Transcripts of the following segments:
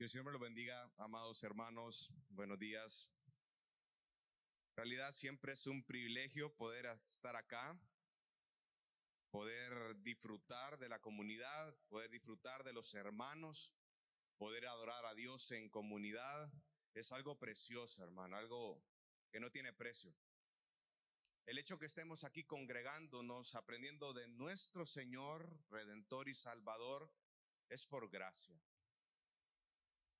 Que el Señor me lo bendiga, amados hermanos. Buenos días. En realidad siempre es un privilegio poder estar acá, poder disfrutar de la comunidad, poder disfrutar de los hermanos, poder adorar a Dios en comunidad. Es algo precioso, hermano, algo que no tiene precio. El hecho que estemos aquí congregándonos, aprendiendo de nuestro Señor, Redentor y Salvador, es por gracia.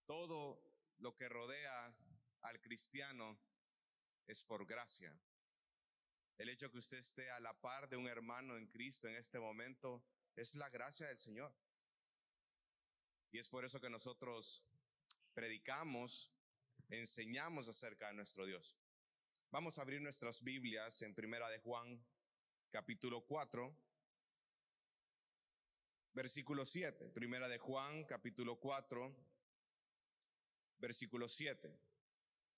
Todo lo que rodea al cristiano es por gracia. El hecho que usted esté a la par de un hermano en Cristo en este momento es la gracia del Señor. Y es por eso que nosotros predicamos, enseñamos acerca de nuestro Dios. Vamos a abrir nuestras Biblias en Primera de Juan, capítulo 4, versículo 7. Primera de Juan, capítulo 4, versículo 7.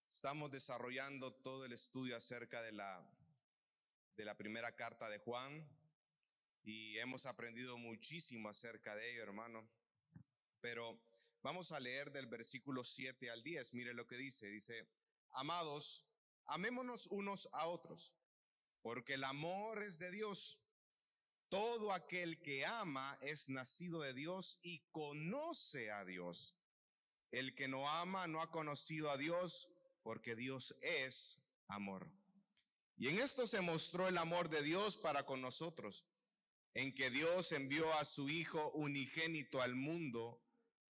Estamos desarrollando todo el estudio acerca de la primera carta de Juan y hemos aprendido muchísimo acerca de ello, hermano. Pero vamos a leer del versículo 7 al 10. Mire lo que dice. Dice: amados, amémonos unos a otros, porque el amor es de Dios. Todo aquel que ama es nacido de Dios y conoce a Dios. El que no ama no ha conocido a Dios, porque Dios es amor. Y en esto se mostró el amor de Dios para con nosotros, en que Dios envió a su Hijo unigénito al mundo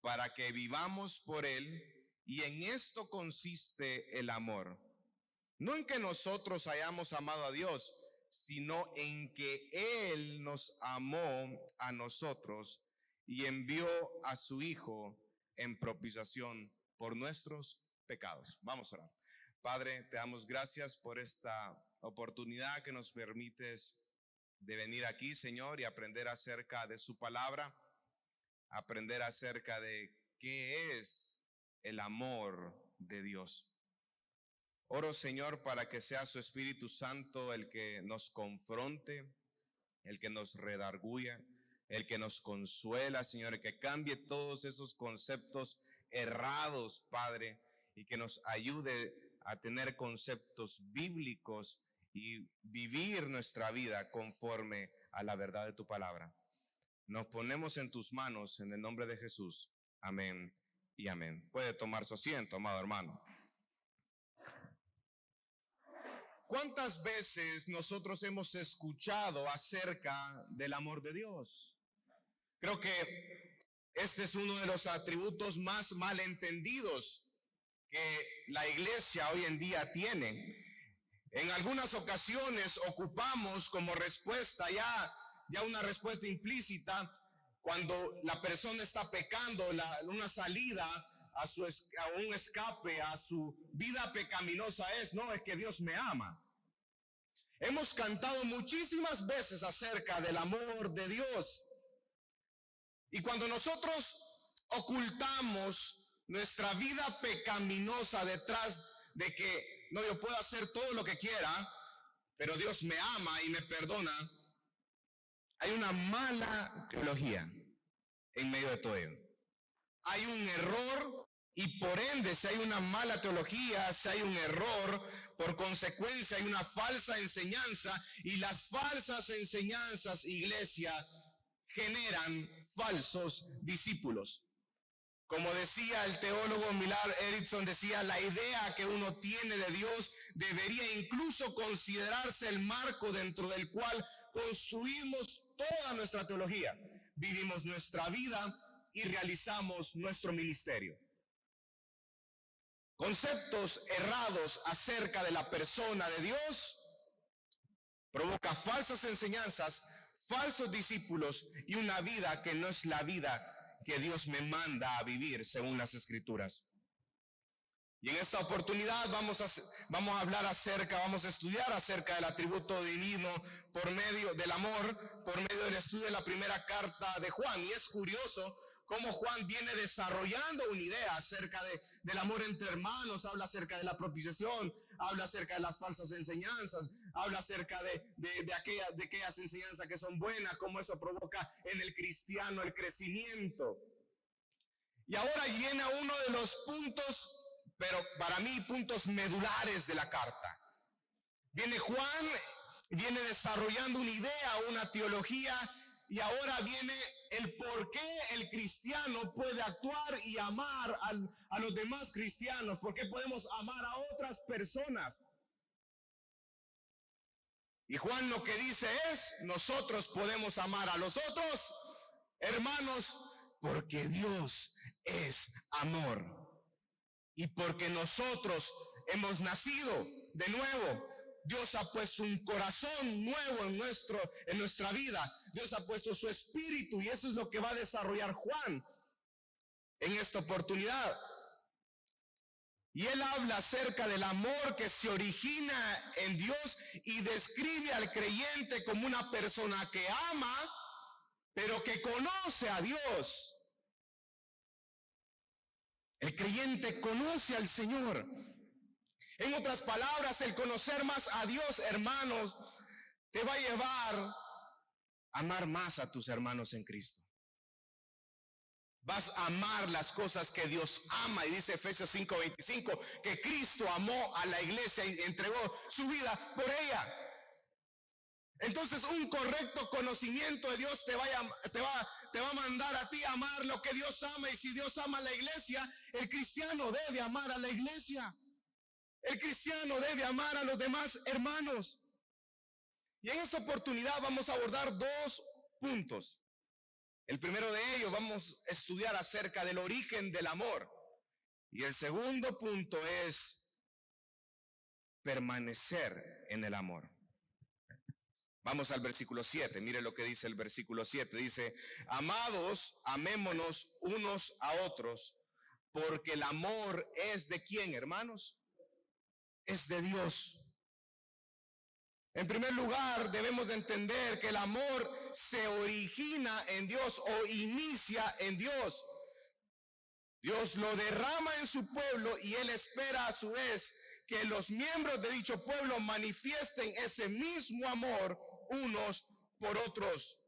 para que vivamos por él, y en esto consiste el amor. No en que nosotros hayamos amado a Dios, sino en que Él nos amó a nosotros y envió a su Hijo en propiciación por nuestros pecados. Vamos a orar. Padre, te damos gracias por esta oportunidad que nos permites de venir aquí, Señor, y aprender acerca de su palabra, aprender acerca de qué es el amor de Dios. Oro, Señor, para que sea su Espíritu Santo el que nos confronte, el que nos redarguya, el que nos consuela, Señor, el que cambie todos esos conceptos errados, Padre, y que nos ayude a tener conceptos bíblicos y vivir nuestra vida conforme a la verdad de tu palabra. Nos ponemos en tus manos en el nombre de Jesús. Amén y amén. Puede tomar su asiento, amado hermano. ¿Cuántas veces nosotros hemos escuchado acerca del amor de Dios? Creo que este es uno de los atributos más malentendidos que la iglesia hoy en día tiene. En algunas ocasiones ocupamos como respuesta ya una respuesta implícita cuando la persona está pecando, una salida a un escape a su vida pecaminosa es que Dios me ama. Hemos cantado muchísimas veces acerca del amor de Dios. Y cuando nosotros ocultamos nuestra vida pecaminosa detrás de que yo puedo hacer todo lo que quiera, pero Dios me ama y me perdona, hay una mala teología en medio de todo ello. Hay un error y por ende, si hay una mala teología, si hay un error, por consecuencia hay una falsa enseñanza, y las falsas enseñanzas, iglesia, generan falsos discípulos. Como decía el teólogo Millard Erickson, decía: la idea que uno tiene de Dios debería incluso considerarse el marco dentro del cual construimos toda nuestra teología, vivimos nuestra vida y realizamos nuestro ministerio. Conceptos errados acerca de la persona de Dios provoca falsas enseñanzas, falsos discípulos y una vida que no es la vida que Dios me manda a vivir según las Escrituras. Y en esta oportunidad vamos a hablar vamos a estudiar acerca del atributo divino por medio del amor, por medio del estudio de la primera carta de Juan. Y es curioso cómo Juan viene desarrollando una idea acerca del amor entre hermanos, habla acerca de la propiciación, habla acerca de las falsas enseñanzas, habla acerca de aquellas enseñanzas que son buenas, cómo eso provoca en el cristiano el crecimiento. Y ahora viene a uno de los puntos, pero para mí puntos medulares de la carta. Viene Juan, viene desarrollando una idea, una teología, y ahora viene el por qué el cristiano puede actuar y amar a los demás cristianos, por qué podemos amar a otras personas. Y Juan lo que dice es, nosotros podemos amar a los otros hermanos porque Dios es amor. Y porque nosotros hemos nacido de nuevo. Dios ha puesto un corazón nuevo en nuestra vida. Dios ha puesto su espíritu y eso es lo que va a desarrollar Juan en esta oportunidad. Y él habla acerca del amor que se origina en Dios y describe al creyente como una persona que ama, pero que conoce a Dios. El creyente conoce al Señor. En otras palabras, el conocer más a Dios, hermanos, te va a llevar a amar más a tus hermanos en Cristo. Vas a amar las cosas que Dios ama. Y dice Efesios 5:25 que Cristo amó a la iglesia y entregó su vida por ella. Entonces un correcto conocimiento de Dios te va a mandar a ti a amar lo que Dios ama. Y si Dios ama a la iglesia, el cristiano debe amar a la iglesia. El cristiano debe amar a los demás hermanos. Y en esta oportunidad vamos a abordar dos puntos. El primero de ellos vamos a estudiar acerca del origen del amor. Y el segundo punto es permanecer en el amor. Vamos al versículo 7. Mire lo que dice el versículo 7. Dice, amados, amémonos unos a otros, porque el amor es de ¿quién, hermanos? Es de Dios. En primer lugar, debemos de entender que el amor se origina en Dios o inicia en Dios. Dios lo derrama en su pueblo y Él espera a su vez que los miembros de dicho pueblo manifiesten ese mismo amor unos por otros.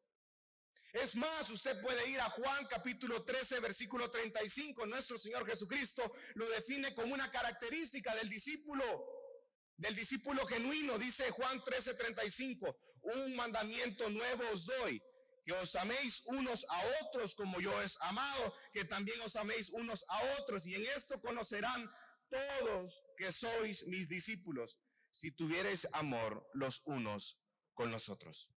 Es más, usted puede ir a Juan capítulo 13, versículo 35. Nuestro Señor Jesucristo lo define como una característica del discípulo genuino. Dice Juan 13:35, un mandamiento nuevo os doy, que os améis unos a otros como yo os he amado, que también os améis unos a otros. Y en esto conocerán todos que sois mis discípulos, si tuviereis amor los unos con los otros.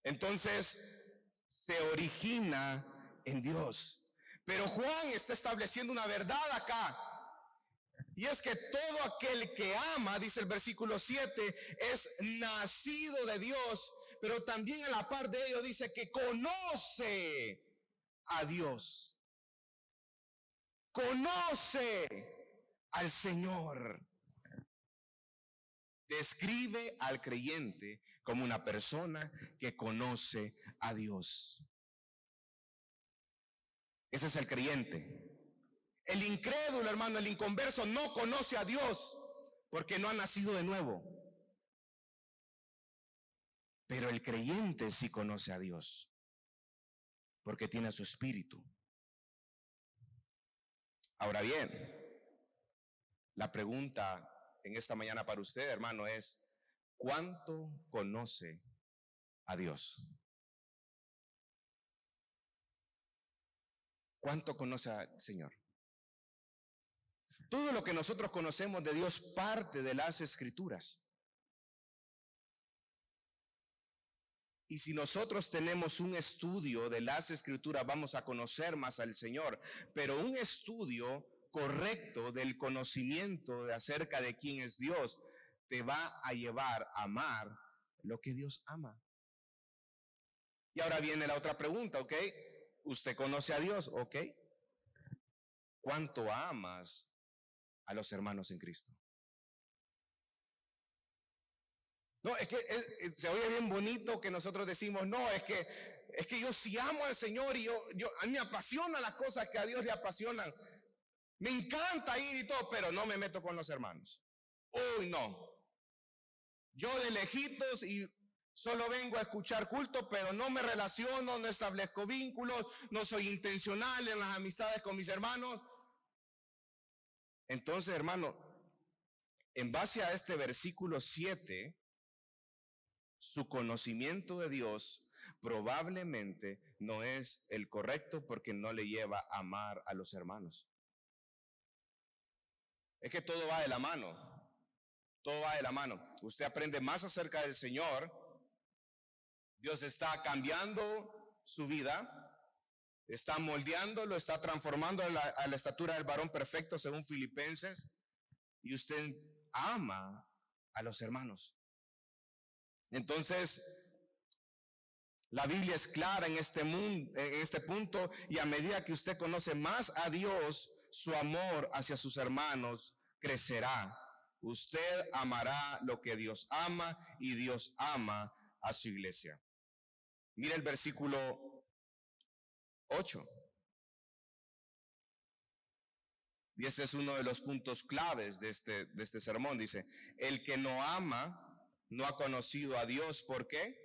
Entonces, se origina en Dios. Pero Juan está estableciendo una verdad acá. Y es que todo aquel que ama, dice el versículo 7, es nacido de Dios. Pero también a la par de ello dice que conoce a Dios. Conoce al Señor. Describe al creyente como una persona que conoce a Dios. Ese es el creyente. El incrédulo, hermano, el inconverso no conoce a Dios porque no ha nacido de nuevo. Pero el creyente sí conoce a Dios porque tiene su espíritu. Ahora bien, la pregunta en esta mañana para usted, hermano, es ¿cuánto conoce a Dios? ¿Cuánto conoce al Señor? Todo lo que nosotros conocemos de Dios parte de las Escrituras. Y si nosotros tenemos un estudio de las Escrituras, vamos a conocer más al Señor. Pero un estudio correcto del conocimiento acerca de quién es Dios te va a llevar a amar lo que Dios ama. Y ahora viene la otra pregunta, ¿ok? ¿Usted conoce a Dios? ¿Ok? ¿Cuánto amas a los hermanos en Cristo? No, es que se oye bien bonito que nosotros decimos, no, es que yo sí amo al Señor y a mí me apasionan las cosas que a Dios le apasionan. Me encanta ir y todo, pero no me meto con los hermanos. Uy, no. Yo de lejitos y Solo vengo a escuchar culto, pero no me relaciono, no establezco vínculos, no soy intencional en las amistades con mis hermanos. Entonces, hermano, en base a este versículo 7, su conocimiento de Dios probablemente no es el correcto porque no le lleva a amar a los hermanos. Es que todo va de la mano, todo va de la mano. Usted aprende más acerca del Señor, Dios está cambiando su vida, está moldeándolo, está transformando a la estatura del varón perfecto según Filipenses, y usted ama a los hermanos. Entonces, la Biblia es clara en este punto, y a medida que usted conoce más a Dios, su amor hacia sus hermanos crecerá. Usted amará lo que Dios ama y Dios ama a su iglesia. Mira el versículo 8. Y este es uno de los puntos claves de este sermón. Dice, el que no ama no ha conocido a Dios. ¿Por qué?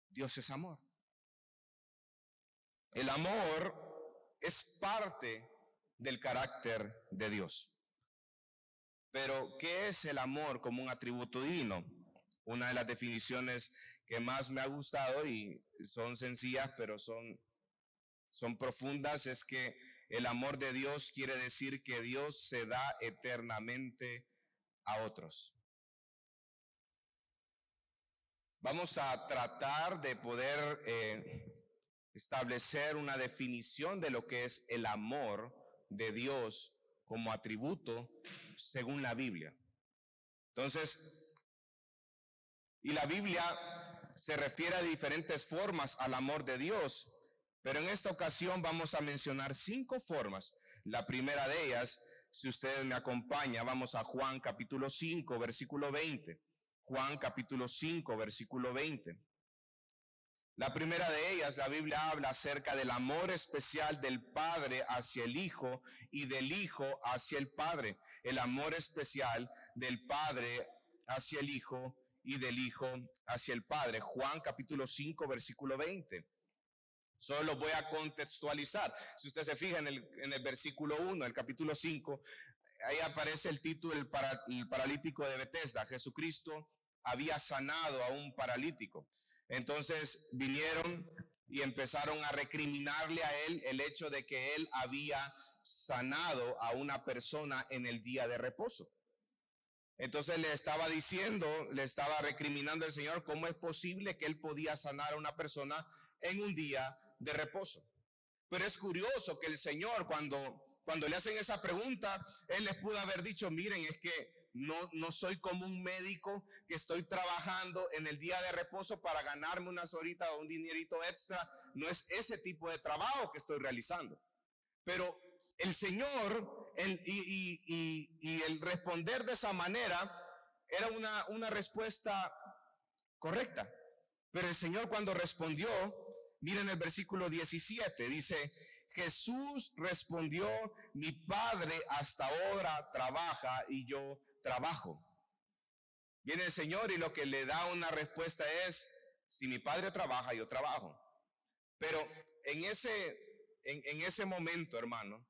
Dios es amor. El amor es parte del carácter de Dios. Pero, ¿qué es el amor como un atributo divino? Una de las definiciones que más me ha gustado, y son sencillas, pero son profundas, es que el amor de Dios quiere decir que Dios se da eternamente a otros. Vamos a tratar de poder establecer una definición de lo que es el amor de Dios como atributo según la Biblia. Entonces, y la Biblia se refiere a diferentes formas al amor de Dios, pero en esta ocasión vamos a mencionar 5 formas. La primera de ellas, si ustedes me acompañan, vamos a Juan capítulo 5, versículo 20. Juan capítulo 5, versículo 20. La primera de ellas, la Biblia habla acerca del amor especial del Padre hacia el Hijo y del Hijo hacia el Padre. El amor especial del Padre hacia el Hijo y del Hijo hacia el Padre. Juan capítulo 5, versículo 20. Solo lo voy a contextualizar. Si usted se fija en el versículo 1, el capítulo 5, ahí aparece el título, el paralítico de Betesda. Jesucristo había sanado a un paralítico. Entonces vinieron y empezaron a recriminarle a él el hecho de que él había sanado a una persona en el día de reposo. Entonces le estaba recriminando al Señor cómo es posible que él podía sanar a una persona en un día de reposo. Pero es curioso que el Señor, cuando le hacen esa pregunta, él les pudo haber dicho, miren, es que no soy como un médico que estoy trabajando en el día de reposo para ganarme unas horitas o un dinerito extra. No es ese tipo de trabajo que estoy realizando. Pero el Señor, el responder de esa manera era una respuesta correcta. Pero el Señor, cuando respondió, miren el versículo 17, dice, Jesús respondió, mi Padre hasta ahora trabaja y yo trabajo. Viene el Señor y lo que le da una respuesta es, si mi Padre trabaja, yo trabajo. Pero en ese momento, hermano,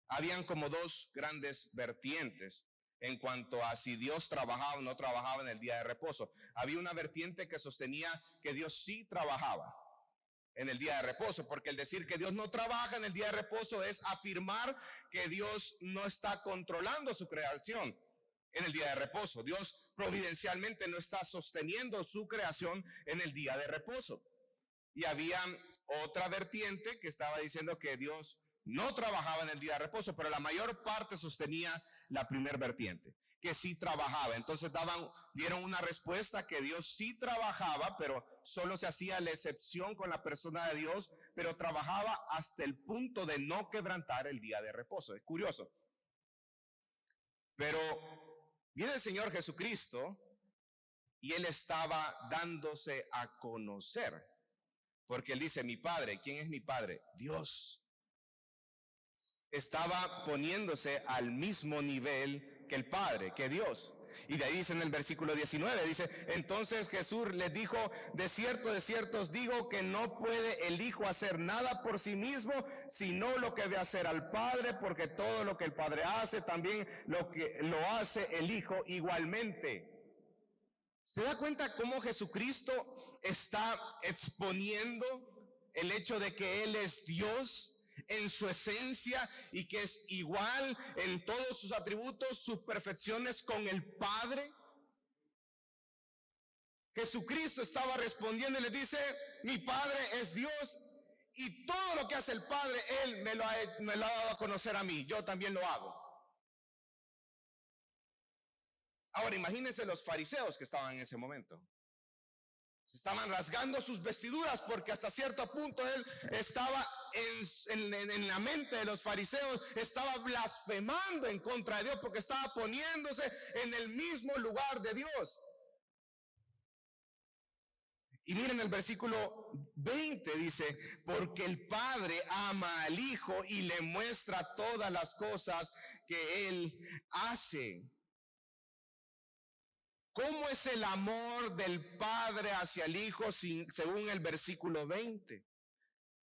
habían como 2 grandes vertientes en cuanto a si Dios trabajaba o no trabajaba en el día de reposo. Había una vertiente que sostenía que Dios sí trabajaba en el día de reposo, porque el decir que Dios no trabaja en el día de reposo es afirmar que Dios no está controlando su creación en el día de reposo. Dios providencialmente no está sosteniendo su creación en el día de reposo. Y había otra vertiente que estaba diciendo que Dios no trabajaba en el día de reposo, pero la mayor parte sostenía la primera vertiente, que sí trabajaba. Entonces dieron una respuesta que Dios sí trabajaba, pero solo se hacía la excepción con la persona de Dios, pero trabajaba hasta el punto de no quebrantar el día de reposo. Es curioso. Pero viene el Señor Jesucristo y Él estaba dándose a conocer, porque Él dice, mi Padre. ¿Quién es mi Padre? Dios. Estaba poniéndose al mismo nivel que el Padre, que Dios. Y de ahí dice en el versículo 19, dice, entonces Jesús les dijo, de cierto os digo que no puede el Hijo hacer nada por sí mismo, sino lo que ve hacer al Padre, porque todo lo que el Padre hace, también lo hace el Hijo igualmente. ¿Se da cuenta cómo Jesucristo está exponiendo el hecho de que Él es Dios en su esencia y que es igual en todos sus atributos, sus perfecciones con el Padre? Jesucristo estaba respondiendo y le dice, mi Padre es Dios y todo lo que hace el Padre, Él me lo ha dado a conocer a mí, yo también lo hago. Ahora imagínense los fariseos que estaban en ese momento. Se estaban rasgando sus vestiduras porque hasta cierto punto él estaba en la mente de los fariseos, estaba blasfemando en contra de Dios porque estaba poniéndose en el mismo lugar de Dios. Y miren el versículo 20 dice, porque el Padre ama al Hijo y le muestra todas las cosas que Él hace. ¿Cómo es el amor del Padre hacia el Hijo según el versículo 20?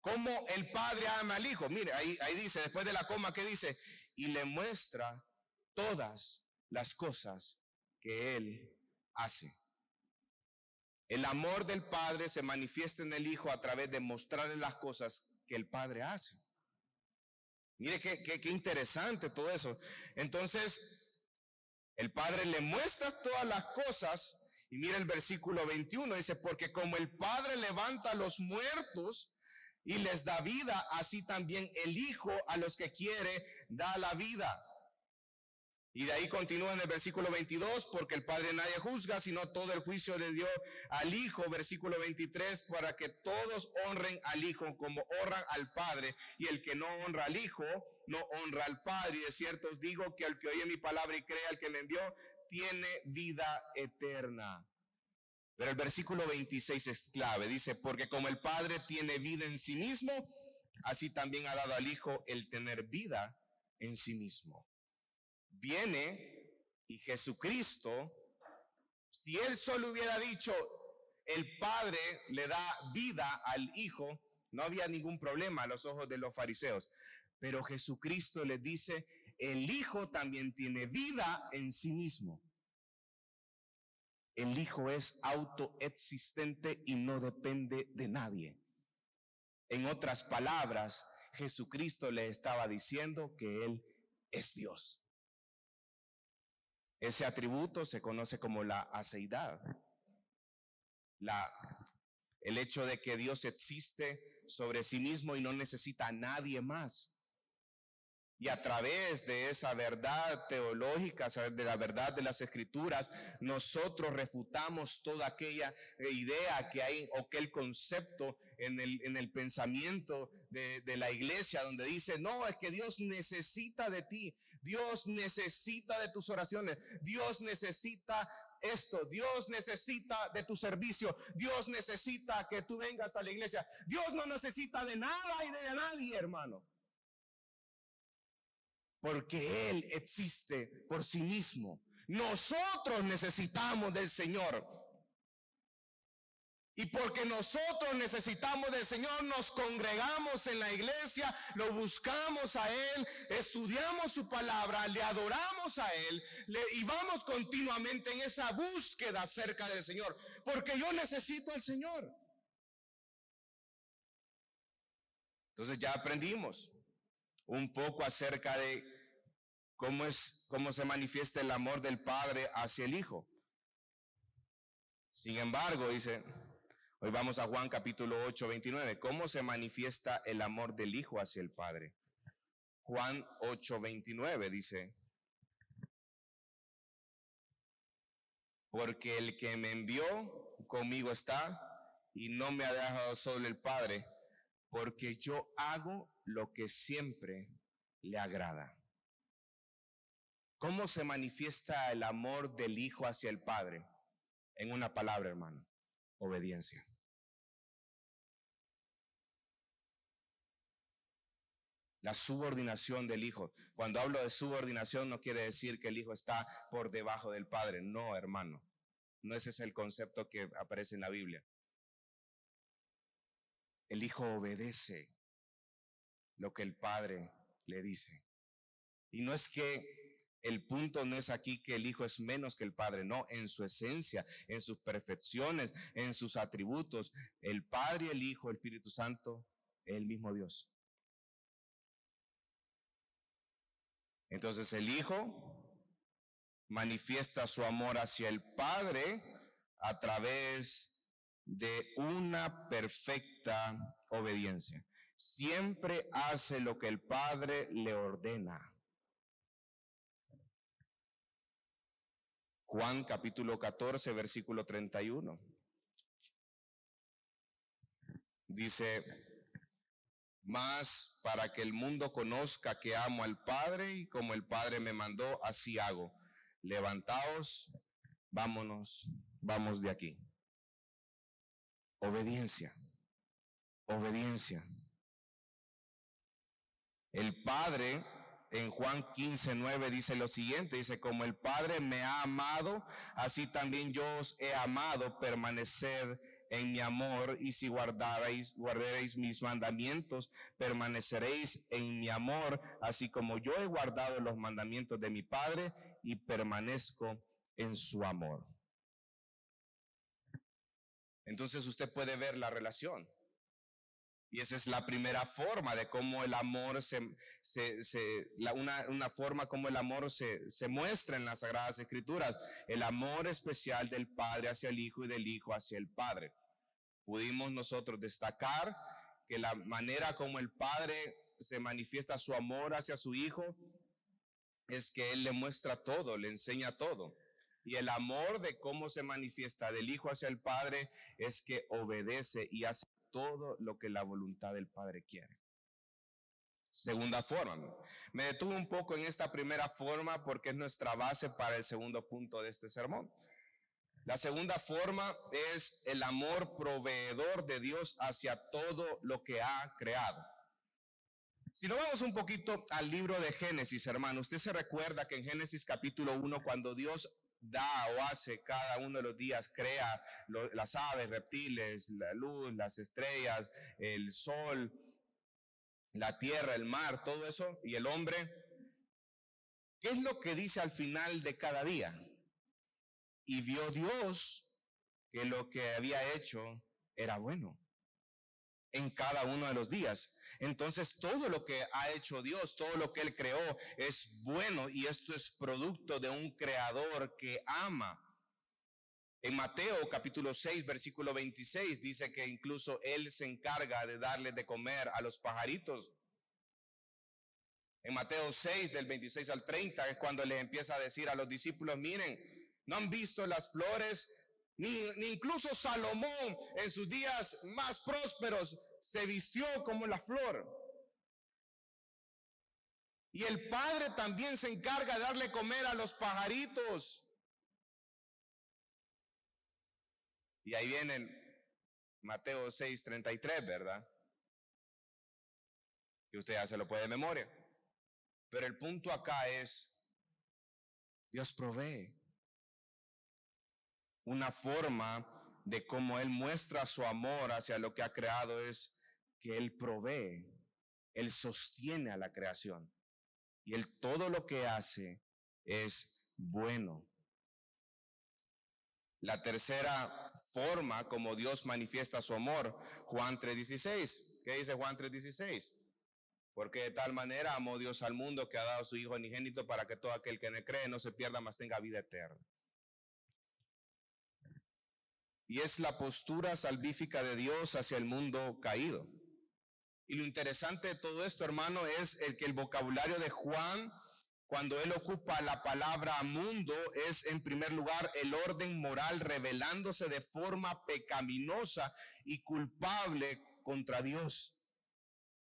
¿Cómo el Padre ama al Hijo? Mire, ahí dice, después de la coma, ¿qué dice? Y le muestra todas las cosas que Él hace. El amor del Padre se manifiesta en el Hijo a través de mostrarle las cosas que el Padre hace. Mire qué interesante todo eso. Entonces, el Padre le muestra todas las cosas, y mira el versículo 21, dice, porque como el Padre levanta a los muertos y les da vida, así también el Hijo a los que quiere da la vida. Y de ahí continúa en el versículo 22, porque el Padre nadie juzga, sino todo el juicio le dio al Hijo, versículo 23, para que todos honren al Hijo como honran al Padre, y el que no honra al Hijo, no honra al Padre. Y de cierto os digo que el que oye mi palabra y cree al que me envió, tiene vida eterna. Pero el versículo 26 es clave, dice, porque como el Padre tiene vida en sí mismo, así también ha dado al Hijo el tener vida en sí mismo. Viene y Jesucristo, si Él solo hubiera dicho, el Padre le da vida al Hijo, no había ningún problema a los ojos de los fariseos. Pero Jesucristo les dice, el Hijo también tiene vida en sí mismo. El Hijo es autoexistente y no depende de nadie. En otras palabras, Jesucristo le estaba diciendo que Él es Dios. Ese atributo se conoce como la aseidad. El hecho de que Dios existe sobre sí mismo y no necesita a nadie más. Y a través de esa verdad teológica, de la verdad de las Escrituras, nosotros refutamos toda aquella idea que hay o aquel concepto en el pensamiento de la iglesia, donde dice, no, es que Dios necesita de ti, Dios necesita de tus oraciones, Dios necesita esto, Dios necesita de tu servicio, Dios necesita que tú vengas a la iglesia. Dios no necesita de nada y de nadie, hermano. Porque Él existe por sí mismo. Nosotros necesitamos del Señor. Y porque nosotros necesitamos del Señor, nos congregamos en la iglesia, lo buscamos a Él, estudiamos su palabra, le adoramos a Él, y vamos continuamente en esa búsqueda acerca del Señor. Porque yo necesito al Señor. Entonces ya aprendimos un poco acerca de cómo se manifiesta el amor del Padre hacia el Hijo. Sin embargo, dice, hoy vamos a Juan capítulo 8, 29. ¿Cómo se manifiesta el amor del Hijo hacia el Padre? Juan 8, 29 dice, porque el que me envió conmigo está y no me ha dejado solo el Padre, porque yo hago lo que siempre le agrada. ¿Cómo se manifiesta el amor del Hijo hacia el Padre? En una palabra, hermano, obediencia. La subordinación del hijo. Cuando hablo de subordinación no quiere decir que el hijo está por debajo del padre. No, hermano. No ese es el concepto que aparece en la Biblia. El hijo obedece lo que el padre le dice. Y no es que el punto no es aquí que el hijo es menos que el padre, no, en su esencia, en sus perfecciones, en sus atributos, el Padre y el Hijo, el Espíritu Santo, es el mismo Dios. Entonces el Hijo manifiesta su amor hacia el Padre a través de una perfecta obediencia. Siempre hace lo que el Padre le ordena. Juan capítulo 14, versículo 31. Dice, mas para que el mundo conozca que amo al Padre y como el Padre me mandó, así hago. Levantaos, vámonos, vamos de aquí. Obediencia, obediencia. El Padre en Juan 15:9 dice lo siguiente, dice, como el Padre me ha amado, así también yo os he amado, permaneced en mi amor, y si guardaréis mis mandamientos, permaneceréis en mi amor, así como yo he guardado los mandamientos de mi Padre y permanezco en su amor. Entonces usted puede ver la relación. Y esa es la primera forma de cómo el amor una forma como el amor se muestra en las Sagradas Escrituras. El amor especial del Padre hacia el Hijo y del Hijo hacia el Padre. Pudimos nosotros destacar que la manera como el Padre se manifiesta su amor hacia su Hijo es que Él le muestra todo, le enseña todo. Y el amor de cómo se manifiesta del Hijo hacia el Padre es que obedece y hace todo lo que la voluntad del Padre quiere. Segunda forma. Me detuve un poco en esta primera forma porque es nuestra base para el segundo punto de este sermón. La segunda forma es el amor proveedor de Dios hacia todo lo que ha creado. Si nos vamos un poquito al libro de Génesis, hermano, usted se recuerda que en Génesis capítulo 1, cuando Dios da o hace cada uno de los días, crea las aves, reptiles, la luz, las estrellas, el sol, la tierra, el mar, todo eso, y el hombre. ¿Qué es lo que dice al final de cada día? Y vio Dios que lo que había hecho era bueno en cada uno de los días. Entonces todo lo que ha hecho Dios, todo lo que Él creó es bueno, y esto es producto de un creador que ama. En Mateo capítulo 6 versículo 26 dice que incluso Él se encarga de darles de comer a los pajaritos. En Mateo 6 del 26 al 30 es cuando les empieza a decir a los discípulos, miren, ¿no han visto las flores? Ni incluso Salomón en sus días más prósperos se vistió como la flor. Y el Padre también se encarga de darle comer a los pajaritos. Y ahí viene Mateo 6:33, ¿verdad? Que usted ya se lo puede de memoria. Pero el punto acá es, Dios provee. Una forma de cómo Él muestra su amor hacia lo que ha creado es que Él provee, Él sostiene a la creación. Y Él todo lo que hace es bueno. La tercera forma como Dios manifiesta su amor, Juan 3:16. ¿Qué dice Juan 3:16? Porque de tal manera amó Dios al mundo que ha dado a su Hijo unigénito para que todo aquel que en él cree no se pierda, mas tenga vida eterna. Y es la postura salvífica de Dios hacia el mundo caído. Y lo interesante de todo esto, hermano, es que el vocabulario de Juan, cuando él ocupa la palabra mundo, es en primer lugar el orden moral revelándose de forma pecaminosa y culpable contra Dios.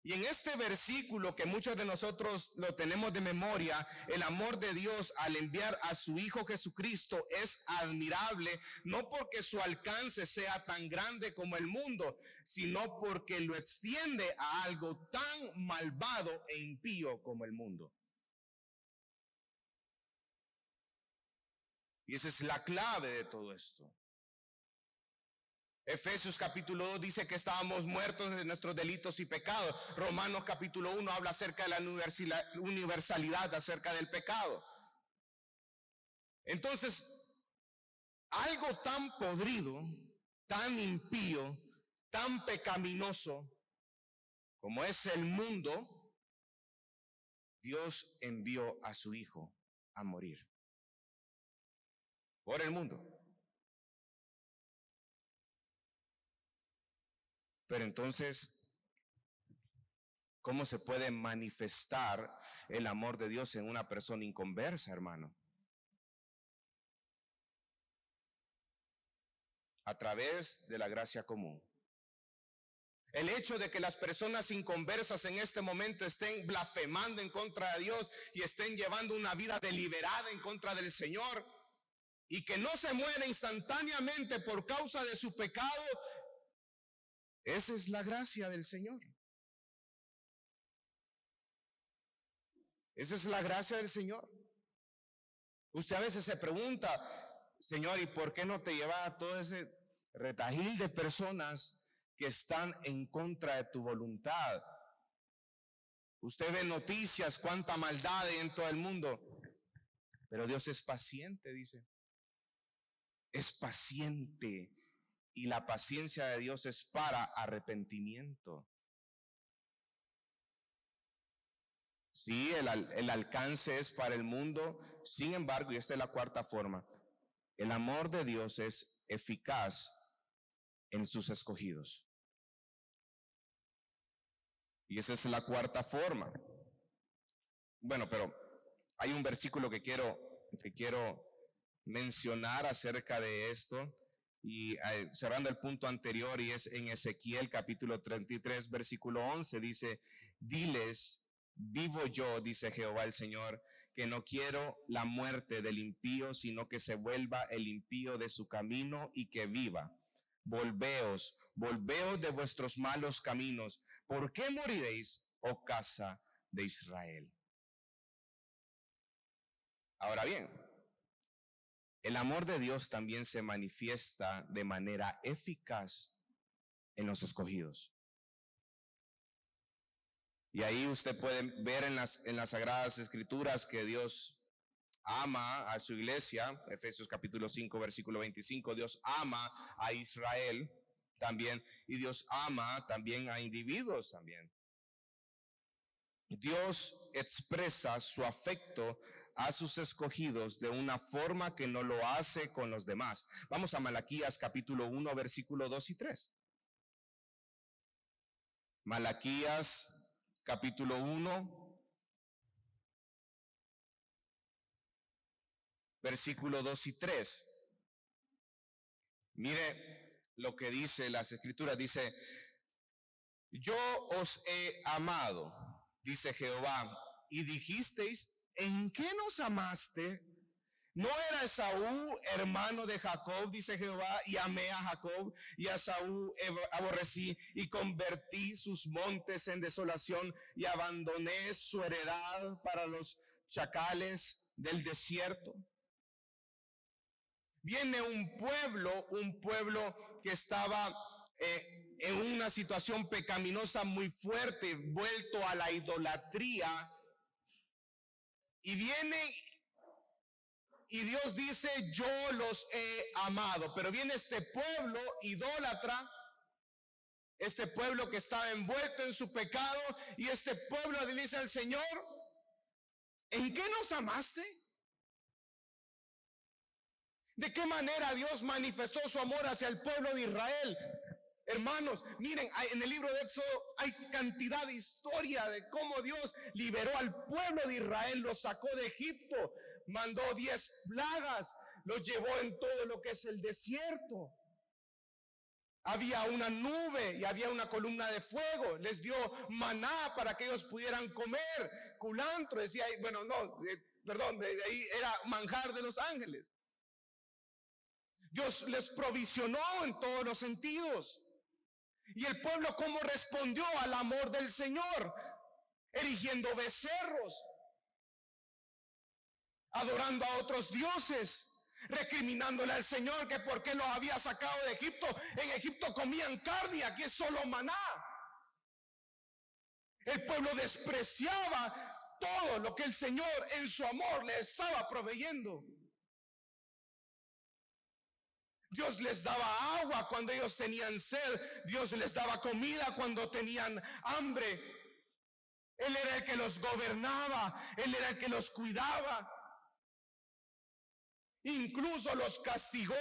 Y en este versículo que muchos de nosotros lo tenemos de memoria, el amor de Dios al enviar a su Hijo Jesucristo es admirable, no porque su alcance sea tan grande como el mundo, sino porque lo extiende a algo tan malvado e impío como el mundo. Y esa es la clave de todo esto. Efesios capítulo 2 dice que estábamos muertos en nuestros delitos y pecados. Romanos capítulo 1 habla acerca de la universalidad, acerca del pecado. Entonces, algo tan podrido, tan impío, tan pecaminoso como es el mundo, Dios envió a su Hijo a morir por el mundo. Pero entonces, ¿cómo se puede manifestar el amor de Dios en una persona inconversa, hermano? A través de la gracia común. El hecho de que las personas inconversas en este momento estén blasfemando en contra de Dios y estén llevando una vida deliberada en contra del Señor y que no se muera instantáneamente por causa de su pecado, esa es la gracia del Señor. Esa es la gracia del Señor. Usted a veces se pregunta, Señor, ¿y por qué no te lleva a todo ese retahil de personas que están en contra de tu voluntad? Usted ve noticias, cuánta maldad hay en todo el mundo, pero Dios es paciente, dice. Es paciente. Y la paciencia de Dios es para arrepentimiento. Sí, el alcance es para el mundo. Sin embargo, y esta es la cuarta forma, el amor de Dios es eficaz en sus escogidos. Y esa es la cuarta forma. Bueno, pero hay un versículo que quiero mencionar acerca de esto. Y cerrando el punto anterior, y es en Ezequiel capítulo 33 versículo 11, dice: diles, vivo yo, dice Jehová el Señor, que no quiero la muerte del impío, sino que se vuelva el impío de su camino y que viva. Volveos de vuestros malos caminos. ¿Por qué moriréis, oh casa de Israel? Ahora bien, el amor de Dios también se manifiesta de manera eficaz en los escogidos. Y ahí usted puede ver en las Sagradas Escrituras que Dios ama a su iglesia. Efesios capítulo 5 versículo 25, Dios ama a Israel también, y Dios ama también a individuos también. Dios expresa su afecto a sus escogidos de una forma que no lo hace con los demás. Vamos a Malaquías capítulo 1 versículo 2 y 3. Malaquías capítulo 1 versículo 2 y 3. Mire lo que dice las Escrituras. Dice: yo os he amado, dice Jehová, y dijisteis: ¿en qué nos amaste? ¿No era Esaú hermano de Jacob, dice Jehová, y amé a Jacob, y a Esaú aborrecí, y convertí sus montes en desolación, y abandoné su heredad para los chacales del desierto? Viene un pueblo que estaba en una situación pecaminosa muy fuerte, vuelto a la idolatría, y viene y Dios dice: yo los he amado. Pero viene este pueblo idólatra, este pueblo que estaba envuelto en su pecado, y este pueblo le dice al Señor: ¿en qué nos amaste? ¿De qué manera Dios manifestó su amor hacia el pueblo de Israel? Hermanos, miren, en el libro de Éxodo hay cantidad de historia de cómo Dios liberó al pueblo de Israel, los sacó de Egipto, mandó 10 plagas, los llevó en todo lo que es el desierto. había una nube y había una columna de fuego. Les dio maná para que ellos pudieran comer. Culantro, decía, bueno, no, perdón, de ahí era manjar de los ángeles. Dios les provisionó en todos los sentidos. Y el pueblo, ¿cómo respondió al amor del Señor? Erigiendo becerros, adorando a otros dioses, recriminándole al Señor que por qué los había sacado de Egipto. En Egipto comían carne, aquí es solo maná. El pueblo despreciaba todo lo que el Señor en su amor le estaba proveyendo. Dios les daba agua cuando ellos tenían sed. Dios les daba comida cuando tenían hambre. Él era el que los gobernaba. Él era el que los cuidaba. Incluso los castigó,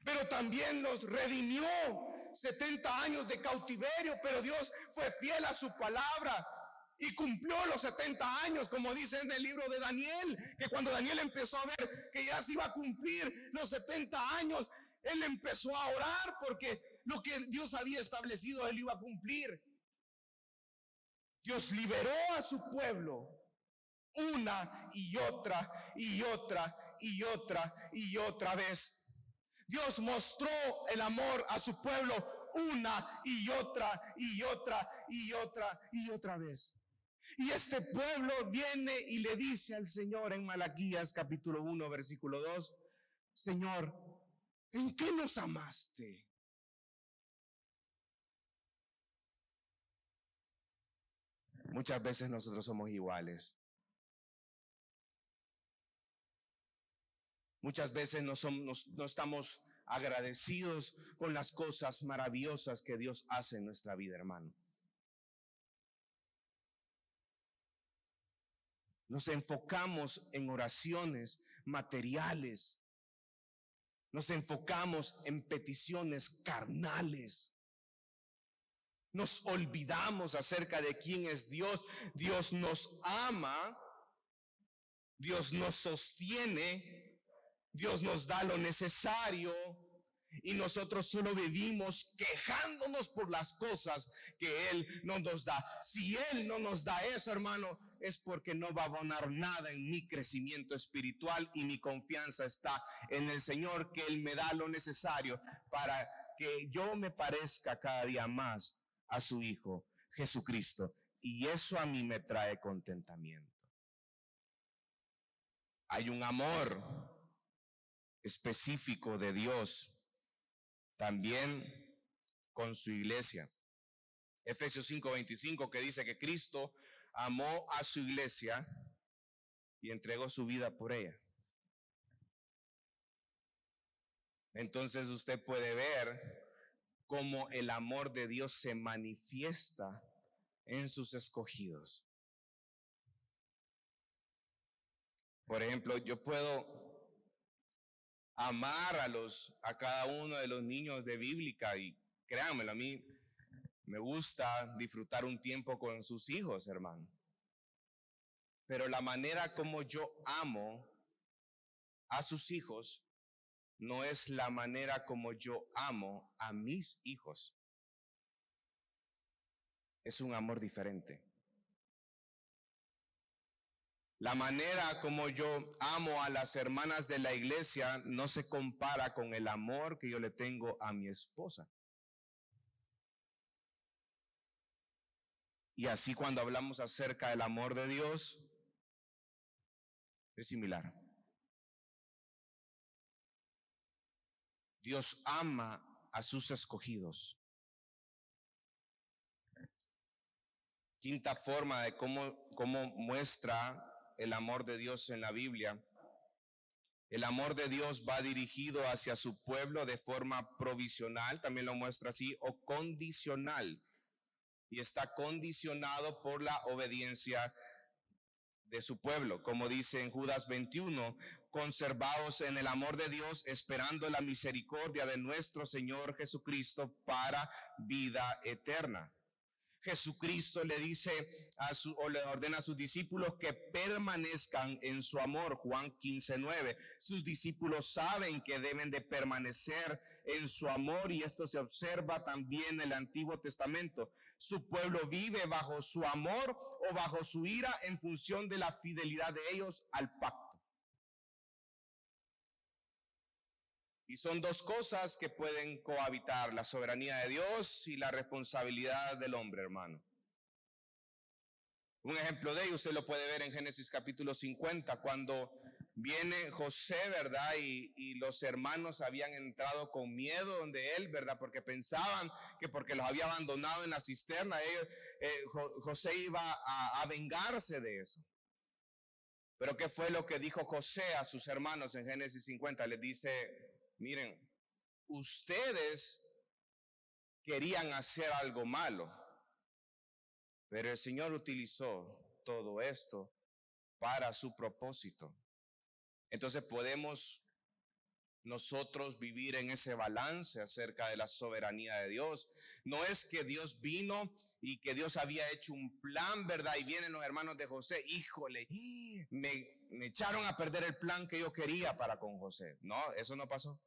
pero también los redimió. 70 años de cautiverio, pero Dios fue fiel a su palabra y cumplió los 70 años, como dice en el libro de Daniel, que cuando Daniel empezó a ver que ya se iba a cumplir los 70 años, él empezó a orar porque lo que Dios había establecido él iba a cumplir. Dios liberó a su pueblo una y otra y otra y otra y otra vez. Dios mostró el amor a su pueblo una y otra y otra y otra y otra vez. Y este pueblo viene y le dice al Señor en Malaquías capítulo 1 versículo 2: Señor, ¿en qué nos amaste? Muchas veces nosotros somos iguales. Muchas veces no estamos agradecidos con las cosas maravillosas que Dios hace en nuestra vida, hermano. Nos enfocamos en oraciones materiales. Nos enfocamos en peticiones carnales. Nos olvidamos acerca de quién es Dios. Dios nos ama. Dios nos sostiene. Dios nos da lo necesario y nosotros solo vivimos quejándonos por las cosas que Él no nos da. Si Él no nos da eso, hermano, es porque no va a abonar nada en mi crecimiento espiritual, y mi confianza está en el Señor, que Él me da lo necesario para que yo me parezca cada día más a su Hijo Jesucristo, y eso a mí me trae contentamiento. Hay un amor específico de Dios también con su iglesia. Efesios 5:25, que dice que Cristo amó a su iglesia y entregó su vida por ella. Entonces usted puede ver cómo el amor de Dios se manifiesta en sus escogidos. Por ejemplo, yo puedo amar a cada uno de los niños de Bíblica, y créanmelo, a mí me gusta disfrutar un tiempo con sus hijos, hermano. Pero la manera como yo amo a sus hijos no es la manera como yo amo a mis hijos. Es un amor diferente. La manera como yo amo a las hermanas de la iglesia no se compara con el amor que yo le tengo a mi esposa. Y así, cuando hablamos acerca del amor de Dios, es similar. Dios ama a sus escogidos. Quinta forma de cómo muestra el amor de Dios en la Biblia. El amor de Dios va dirigido hacia su pueblo de forma provisional, también lo muestra así, o condicional. Y está condicionado por la obediencia de su pueblo, como dice en Judas 21, conservaos en el amor de Dios, esperando la misericordia de nuestro Señor Jesucristo para vida eterna. Jesucristo le dice o le ordena a sus discípulos que permanezcan en su amor. Juan 15:9. Sus discípulos saben que deben de permanecer en su amor, y esto se observa también en el Antiguo Testamento. Su pueblo vive bajo su amor o bajo su ira en función de la fidelidad de ellos al pacto. Y son dos cosas que pueden cohabitar: la soberanía de Dios y la responsabilidad del hombre, hermano. Un ejemplo de ello usted lo puede ver en Génesis capítulo 50, cuando viene José, ¿verdad? Y los hermanos habían entrado con miedo donde él, ¿verdad? Porque pensaban que porque los había abandonado en la cisterna, José iba a vengarse de eso. Pero ¿qué fue lo que dijo José a sus hermanos en Génesis 50? Les dice: miren, ustedes querían hacer algo malo, pero el Señor utilizó todo esto para su propósito. Entonces podemos nosotros vivir en ese balance acerca de la soberanía de Dios. No es que Dios vino y que Dios había hecho un plan, ¿verdad? Y vienen los hermanos de José: híjole, me echaron a perder el plan que yo quería para con José. No, eso no pasó.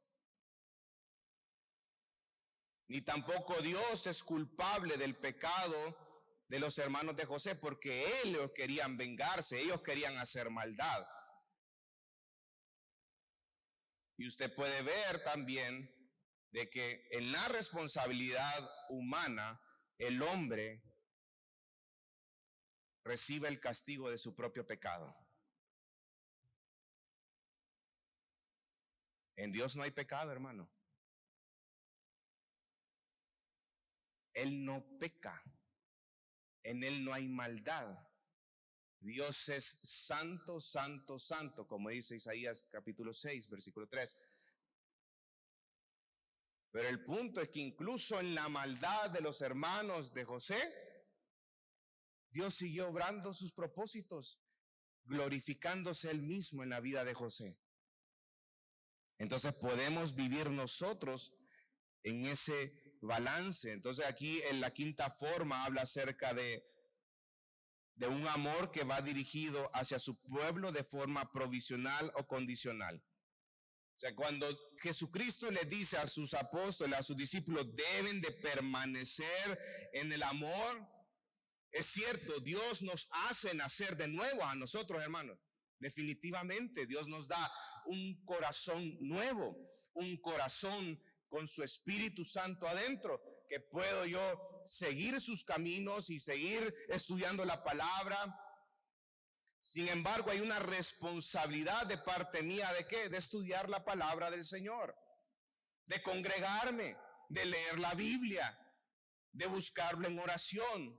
Ni tampoco Dios es culpable del pecado de los hermanos de José, porque ellos querían vengarse, ellos querían hacer maldad. Y usted puede ver también de que en la responsabilidad humana, el hombre recibe el castigo de su propio pecado. En Dios no hay pecado, hermano. Él no peca. En Él no hay maldad. Dios es santo, santo, santo, como dice Isaías capítulo 6, versículo 3. Pero el punto es que incluso en la maldad de los hermanos de José, Dios siguió obrando sus propósitos, glorificándose Él mismo en la vida de José. Entonces podemos vivir nosotros en ese balance. Entonces aquí en la quinta forma habla acerca de un amor que va dirigido hacia su pueblo de forma provisional o condicional. O sea, cuando Jesucristo le dice a sus apóstoles, a sus discípulos, deben de permanecer en el amor, es cierto, Dios nos hace nacer de nuevo a nosotros, hermanos. Definitivamente, Dios nos da un corazón nuevo, un corazón con su Espíritu Santo adentro, que puedo yo seguir sus caminos y seguir estudiando la palabra. Sin embargo, hay una responsabilidad de parte mía, ¿de qué? De estudiar la palabra del Señor, de congregarme, de leer la Biblia, de buscarlo en oración.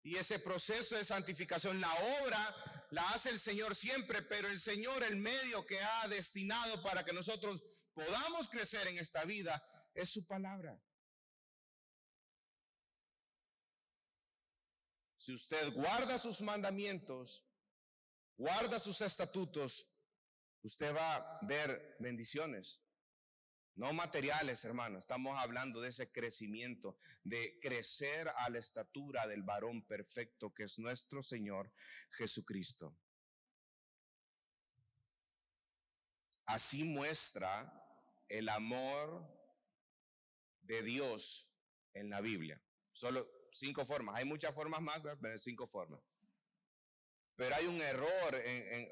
Y ese proceso de santificación, la obra la hace el Señor siempre, pero el Señor, el medio que ha destinado para que nosotros podamos crecer en esta vida, es su palabra. Si usted guarda sus mandamientos, guarda sus estatutos, usted va a ver bendiciones. No materiales, hermano. Estamos hablando de ese crecimiento, de crecer a la estatura del varón perfecto que es nuestro Señor Jesucristo. Así muestra el amor de Dios en la Biblia. Solo 5 formas. Hay muchas formas más, pero 5 formas. Pero hay un error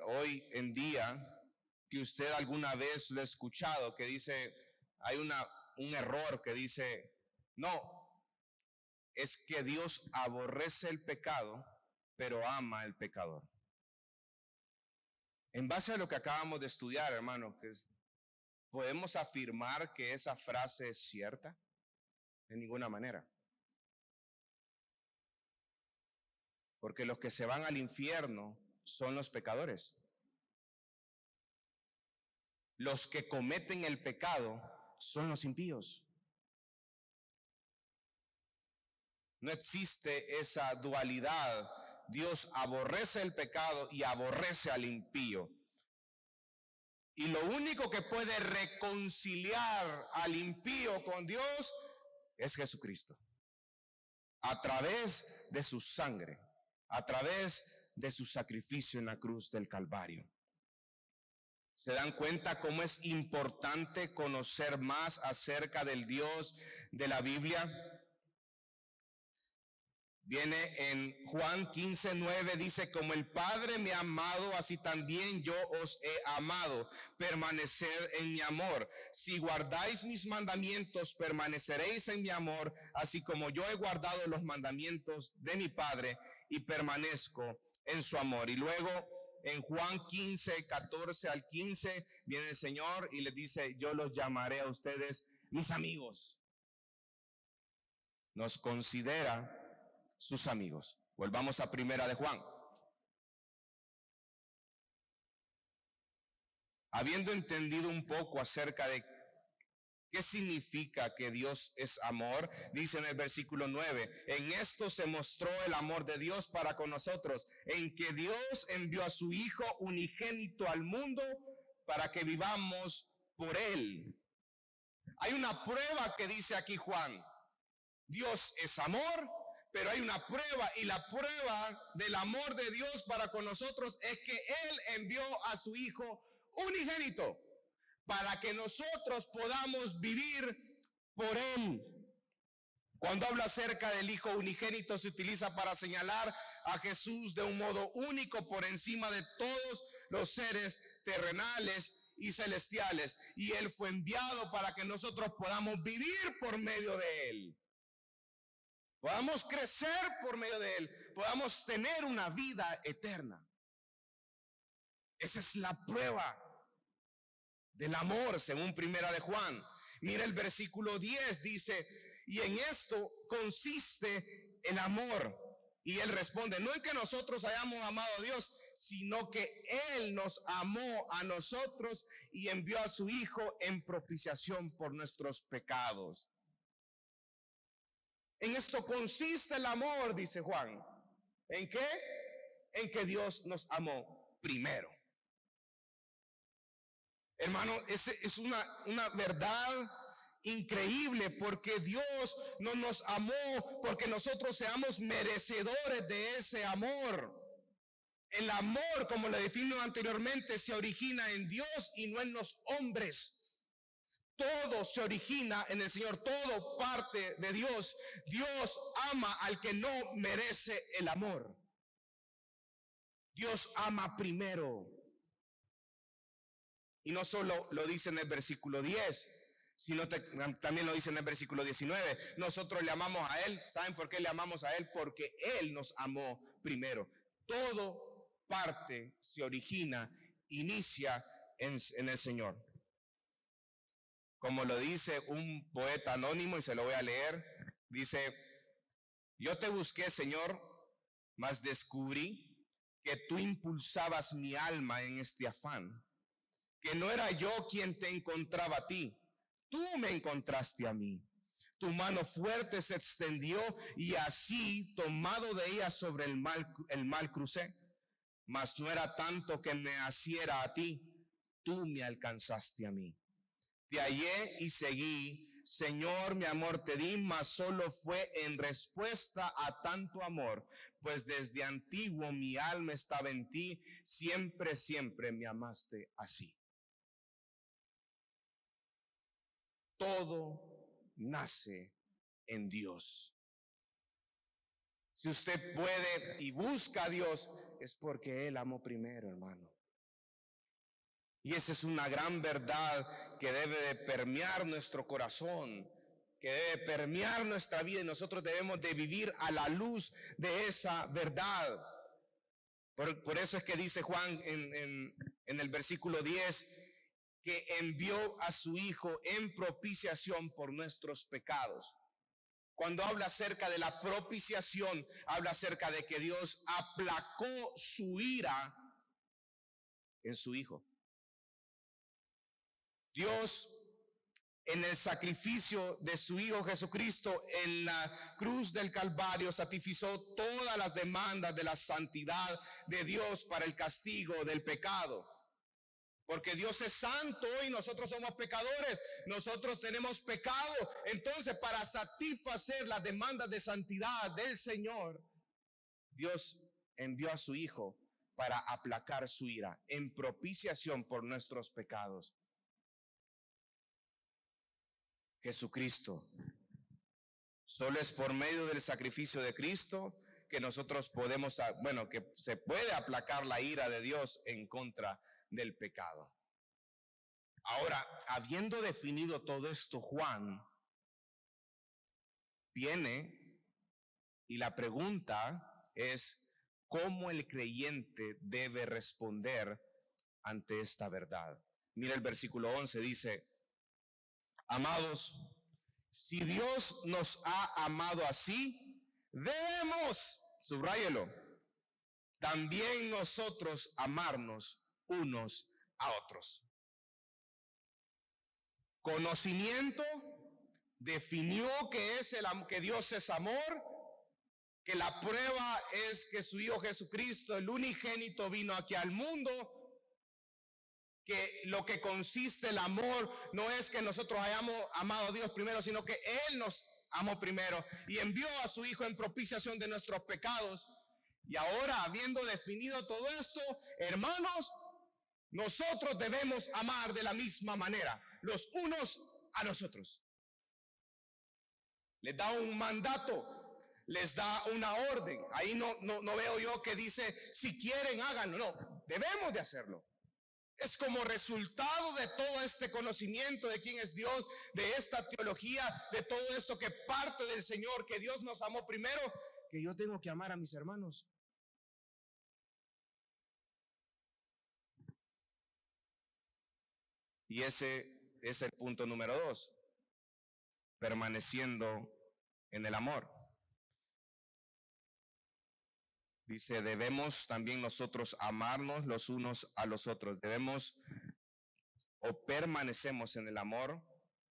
hoy en día que usted alguna vez lo ha escuchado, que dice, hay un error que dice, no, es que Dios aborrece el pecado, pero ama al pecador. En base a lo que acabamos de estudiar, hermano, ¿podemos afirmar que esa frase es cierta? De ninguna manera. Porque los que se van al infierno son los pecadores. Los que cometen el pecado son los impíos. No existe esa dualidad. Dios aborrece el pecado y aborrece al impío. Y lo único que puede reconciliar al impío con Dios es Jesucristo. a través de su sangre, a través de su sacrificio en la cruz del Calvario. ¿Se dan cuenta cómo es importante conocer más acerca del Dios de la Biblia? Viene en Juan 15:9, dice: como el Padre me ha amado, así también yo os he amado. Permaneced en mi amor. Si guardáis mis mandamientos, permaneceréis en mi amor, así como yo he guardado los mandamientos de mi Padre y permanezco en su amor. Y luego en Juan 15:14-15 viene el Señor y les dice: yo los llamaré a ustedes mis amigos. Nos considera sus amigos. Volvamos a Primera de Juan. Habiendo entendido un poco acerca de qué significa que Dios es amor, dice en el versículo 9: en esto se mostró el amor de Dios para con nosotros, en que Dios envió a su Hijo unigénito al mundo para que vivamos por él. Hay una prueba que dice aquí Juan: Dios es amor. Pero hay una prueba, y la prueba del amor de Dios para con nosotros es que Él envió a su Hijo unigénito para que nosotros podamos vivir por Él. Cuando habla acerca del Hijo unigénito, se utiliza para señalar a Jesús de un modo único por encima de todos los seres terrenales y celestiales. Y Él fue enviado para que nosotros podamos vivir por medio de Él. Podamos crecer por medio de Él, podamos tener una vida eterna. Esa es la prueba del amor, según Primera de Juan. Mira el versículo 10, dice: y en esto consiste el amor. Y Él responde: no en que nosotros hayamos amado a Dios, sino que Él nos amó a nosotros y envió a su Hijo en propiciación por nuestros pecados. En esto consiste el amor, dice Juan. ¿En qué? En que Dios nos amó primero. Hermano, es una verdad increíble, porque Dios no nos amó porque nosotros seamos merecedores de ese amor. El amor, como lo defino anteriormente, se origina en Dios y no en los hombres. Todo se origina en el Señor, todo parte de Dios. Dios ama al que no merece el amor. Dios ama primero. Y no solo lo dice en el versículo 10, sino también lo dice en el versículo 19. Nosotros le amamos a Él. ¿Saben por qué le amamos a Él? Porque Él nos amó primero. Todo parte, se origina, inicia en el Señor. Como lo dice un poeta anónimo, y se lo voy a leer, dice: yo te busqué, Señor, mas descubrí que tú impulsabas mi alma en este afán, que no era yo quien te encontraba a ti, tú me encontraste a mí. Tu mano fuerte se extendió y así, tomado de ella sobre el mal crucé, mas no era tanto que me asiera a ti, tú me alcanzaste a mí. Te hallé y seguí, Señor, mi amor te di, mas solo fue en respuesta a tanto amor, pues desde antiguo mi alma estaba en ti, siempre, siempre me amaste así. Todo nace en Dios. Si usted puede y busca a Dios, es porque Él amó primero, hermano. Y esa es una gran verdad que debe de permear nuestro corazón, que debe permear nuestra vida, y nosotros debemos de vivir a la luz de esa verdad. Por eso es que dice Juan en el versículo 10, que envió a su Hijo en propiciación por nuestros pecados. Cuando habla acerca de la propiciación, habla acerca de que Dios aplacó su ira en su Hijo. Dios, en el sacrificio de su Hijo Jesucristo en la cruz del Calvario, satisfizo todas las demandas de la santidad de Dios para el castigo del pecado. Porque Dios es santo y nosotros somos pecadores. Nosotros tenemos pecado. Entonces, para satisfacer las demandas de santidad del Señor, Dios envió a su Hijo para aplacar su ira en propiciación por nuestros pecados. Jesucristo. Solo es por medio del sacrificio de Cristo que nosotros podemos, que se puede aplacar la ira de Dios en contra del pecado. Ahora, habiendo definido todo esto, Juan viene y la pregunta es, ¿cómo el creyente debe responder ante esta verdad? Mira el versículo 11, dice: amados, si Dios nos ha amado así, debemos, subráyelo, también nosotros amarnos unos a otros. Conocimiento definió que Dios es amor, que la prueba es que su Hijo Jesucristo, el unigénito, vino aquí al mundo, que lo que consiste el amor no es que nosotros hayamos amado a Dios primero, sino que Él nos amó primero y envió a su Hijo en propiciación de nuestros pecados. Y ahora, habiendo definido todo esto, hermanos, nosotros debemos amar de la misma manera, los unos a los otros. Les da un mandato, les da una orden. Ahí no veo yo que dice, si quieren háganlo. No, debemos de hacerlo. Es como resultado de todo este conocimiento de quién es Dios, de esta teología, de todo esto que parte del Señor, que Dios nos amó primero, que yo tengo que amar a mis hermanos. Y ese es el punto número 2, permaneciendo en el amor. Dice, debemos también nosotros amarnos los unos a los otros. Debemos o permanecemos en el amor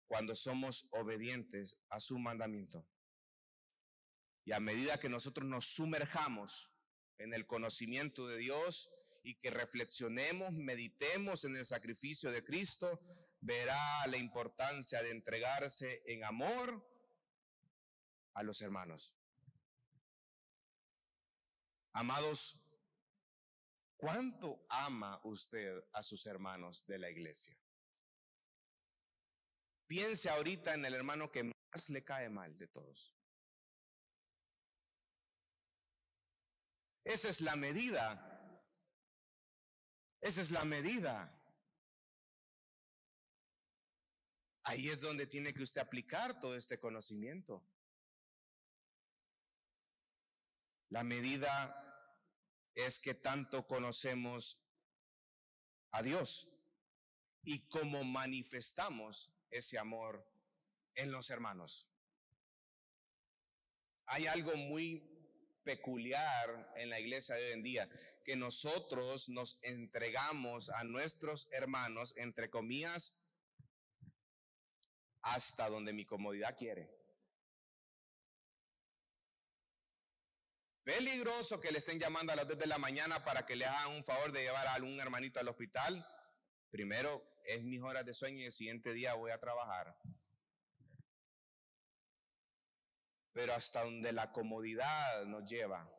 cuando somos obedientes a su mandamiento. Y a medida que nosotros nos sumerjamos en el conocimiento de Dios y que reflexionemos, meditemos en el sacrificio de Cristo, verá la importancia de entregarse en amor a los hermanos. Amados, ¿cuánto ama usted a sus hermanos de la iglesia? Piense ahorita en el hermano que más le cae mal de todos. Esa es la medida. Esa es la medida. Ahí es donde tiene que usted aplicar todo este conocimiento. La medida es que tanto conocemos a Dios y cómo manifestamos ese amor en los hermanos. Hay algo muy peculiar en la iglesia de hoy en día, que nosotros nos entregamos a nuestros hermanos, entre comillas, hasta donde mi comodidad quiere. Peligroso que le estén llamando a las 2 de la mañana para que le hagan un favor de llevar a algún hermanito al hospital. Primero, es mis horas de sueño y el siguiente día voy a trabajar. Pero hasta donde la comodidad nos lleva.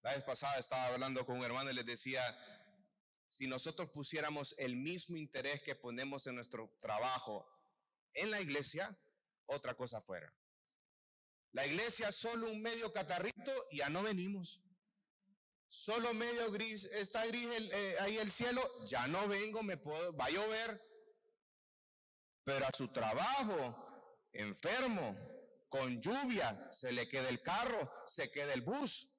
La vez pasada estaba hablando con un hermano y les decía, si nosotros pusiéramos el mismo interés que ponemos en nuestro trabajo en la iglesia, otra cosa fuera. La iglesia solo un medio catarrito y ya no venimos. Solo medio gris, está gris ahí el cielo, ya no vengo, va a llover. Pero a su trabajo, enfermo, con lluvia, se le queda el carro, se queda el bus,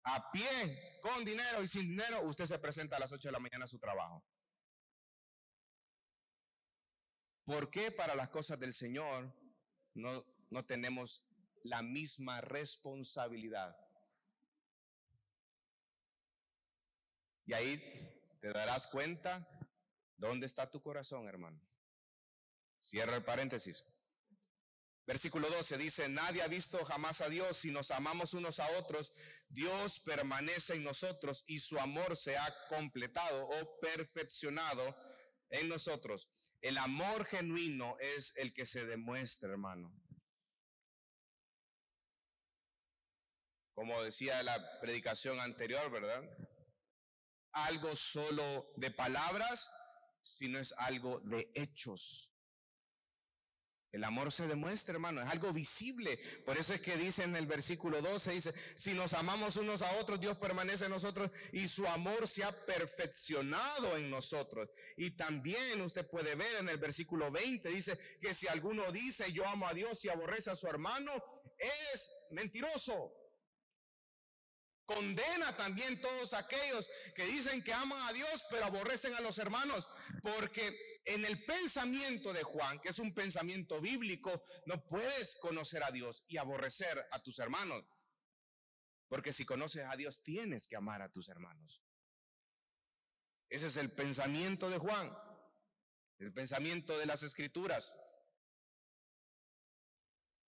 a pie, con dinero y sin dinero, usted se presenta a las 8 de la mañana a su trabajo. ¿Por qué para las cosas del Señor no tenemos la misma responsabilidad? Y ahí te darás cuenta dónde está tu corazón, hermano. Cierra el paréntesis. Versículo 12 dice, nadie ha visto jamás a Dios. Si nos amamos unos a otros, Dios permanece en nosotros y su amor se ha completado o perfeccionado en nosotros. El amor genuino es el que se demuestra, hermano. Como decía la predicación anterior, ¿verdad? Algo solo de palabras, sino es algo de hechos. El amor se demuestra, hermano, es algo visible. Por eso es que dice en el versículo 12, dice, si nos amamos unos a otros, Dios permanece en nosotros y su amor se ha perfeccionado en nosotros. Y también usted puede ver en el versículo 20, dice que si alguno dice yo amo a Dios y aborrece a su hermano, es mentiroso. Condena también todos aquellos que dicen que aman a Dios pero aborrecen a los hermanos, porque en el pensamiento de Juan, que es un pensamiento bíblico, no puedes conocer a Dios y aborrecer a tus hermanos, porque si conoces a Dios tienes que amar a tus hermanos. Ese es el pensamiento de Juan, el pensamiento de las Escrituras.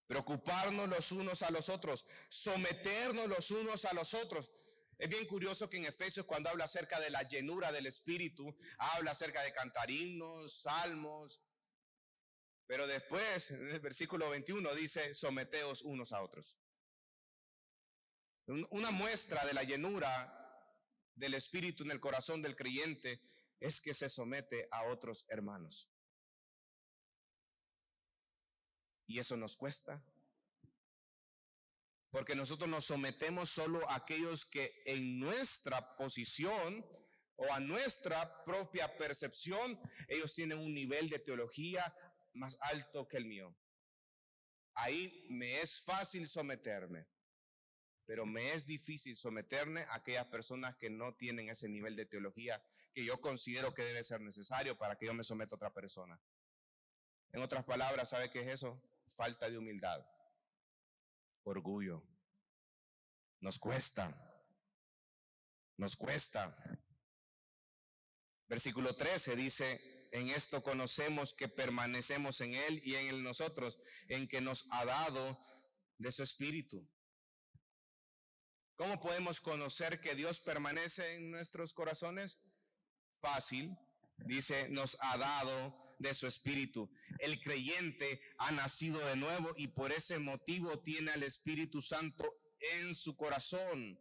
Preocuparnos los unos a los otros, someternos los unos a los otros. Es bien curioso que en Efesios, cuando habla acerca de la llenura del Espíritu, habla acerca de cantar himnos, salmos, pero después en el versículo 21 dice, someteos unos a otros. Una muestra de la llenura del Espíritu en el corazón del creyente es que se somete a otros hermanos. Y eso nos cuesta, porque nosotros nos sometemos solo a aquellos que en nuestra posición o a nuestra propia percepción, ellos tienen un nivel de teología más alto que el mío. Ahí me es fácil someterme, pero me es difícil someterme a aquellas personas que no tienen ese nivel de teología que yo considero que debe ser necesario para que yo me someta a otra persona. En otras palabras, ¿sabe qué es eso? Falta de humildad, orgullo. Nos cuesta. Versículo 13 dice, en esto conocemos que permanecemos en Él y en Él nosotros, en que nos ha dado de su Espíritu. ¿Cómo podemos conocer que Dios permanece en nuestros corazones? Fácil, dice, nos ha dado de su Espíritu. El creyente ha nacido de nuevo y por ese motivo tiene al Espíritu Santo en su corazón.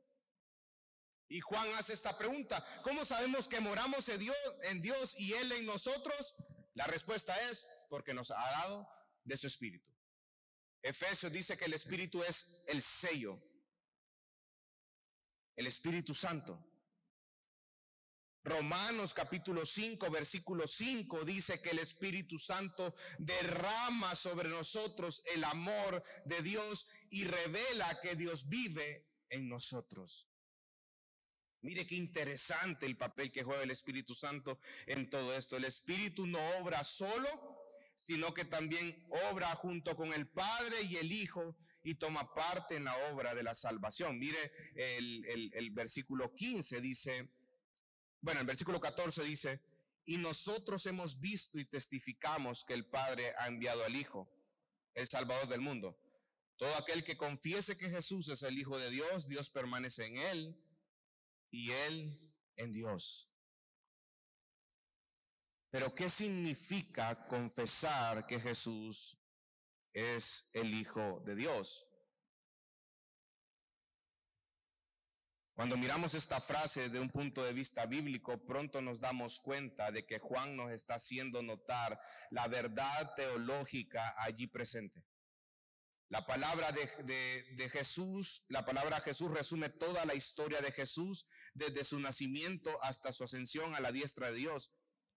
Y Juan hace esta pregunta, ¿cómo sabemos que moramos en Dios y Él en nosotros? La respuesta es, porque nos ha dado de su Espíritu. Efesios dice que el Espíritu es el sello, el Espíritu Santo. Romanos capítulo 5, versículo 5 dice que el Espíritu Santo derrama sobre nosotros el amor de Dios y revela que Dios vive en nosotros. Mire qué interesante el papel que juega el Espíritu Santo en todo esto. El Espíritu no obra solo, sino que también obra junto con el Padre y el Hijo y toma parte en la obra de la salvación. Mire el versículo 15 dice... Bueno, el versículo 14 dice, y nosotros hemos visto y testificamos que el Padre ha enviado al Hijo, el Salvador del mundo. Todo aquel que confiese que Jesús es el Hijo de Dios, Dios permanece en Él y Él en Dios. Pero ¿qué significa confesar que Jesús es el Hijo de Dios? Cuando miramos esta frase desde un punto de vista bíblico, pronto nos damos cuenta de que Juan nos está haciendo notar la verdad teológica allí presente. La palabra de Jesús, la palabra Jesús resume toda la historia de Jesús desde su nacimiento hasta su ascensión a la diestra de Dios.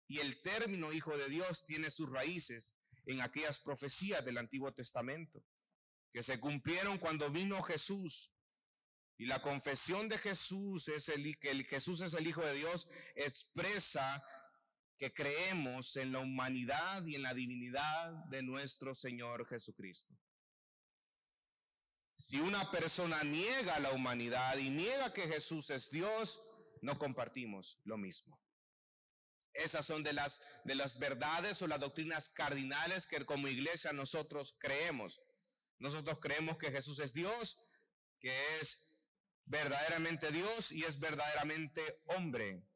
Y el término Hijo de Dios tiene sus raíces en aquellas profecías del Antiguo Testamento que se cumplieron cuando vino Jesús. Y la confesión de Jesús que Jesús es el Hijo de Dios expresa que creemos en la humanidad y en la divinidad de nuestro Señor Jesucristo. Si una persona niega la humanidad y niega que Jesús es Dios, no compartimos lo mismo. Esas son de las verdades o las doctrinas cardinales que como iglesia nosotros creemos. Nosotros creemos que Jesús es Dios, que es verdaderamente Dios y es verdaderamente hombre.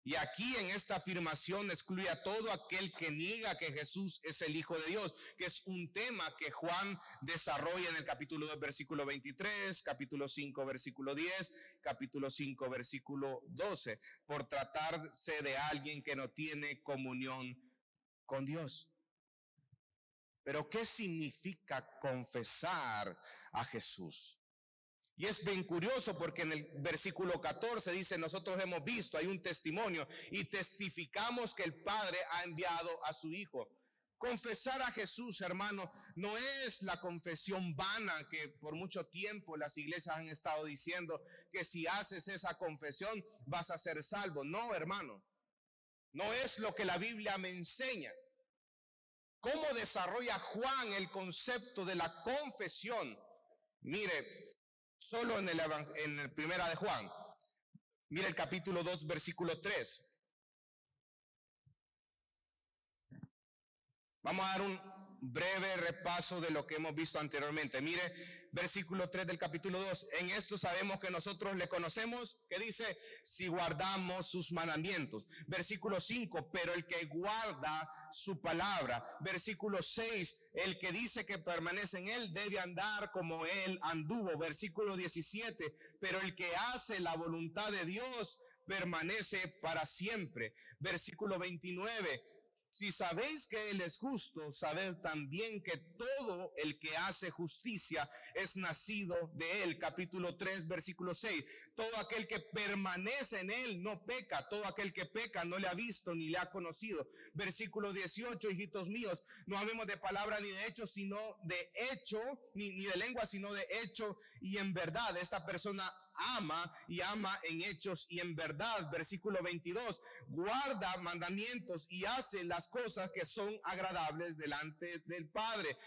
Y aquí en esta afirmación excluye a todo aquel que niega que Jesús es el Hijo de Dios, que es un tema que Juan desarrolla en el capítulo 2, versículo 23, capítulo 5, versículo 10, capítulo 5, versículo 12, por tratarse de alguien que no tiene comunión con Dios. Pero ¿qué significa confesar a Jesús? Y es bien curioso porque en el versículo 14 dice, nosotros hemos visto, hay un testimonio y testificamos que el Padre ha enviado a su Hijo. Confesar a Jesús, hermano, no es la confesión vana que por mucho tiempo las iglesias han estado diciendo que si haces esa confesión vas a ser salvo. No, hermano, no es lo que la Biblia me enseña. ¿Cómo desarrolla Juan el concepto de la confesión? Mire, solo en el primera de Juan. Mira el capítulo 2, versículo 3. Vamos a dar un breve repaso de lo que hemos visto anteriormente. Mire, versículo 3 del capítulo 2. En esto sabemos que nosotros le conocemos, que dice, si guardamos sus mandamientos. Versículo 5, pero el que guarda su palabra. Versículo 6, el que dice que permanece en él debe andar como él anduvo. Versículo 17, pero el que hace la voluntad de Dios permanece para siempre. Versículo 29, si sabéis que Él es justo, sabed también que todo el que hace justicia es nacido de Él. Capítulo 3, versículo 6. Todo aquel que permanece en Él no peca. Todo aquel que peca no le ha visto ni le ha conocido. Versículo 18, hijitos míos, no hablemos de palabra ni de hecho, sino de hecho, ni de lengua, sino de hecho y en verdad. Esta persona ama y ama en hechos y en verdad. Versículo 22, guarda mandamientos y hace las cosas que son agradables delante del Padre.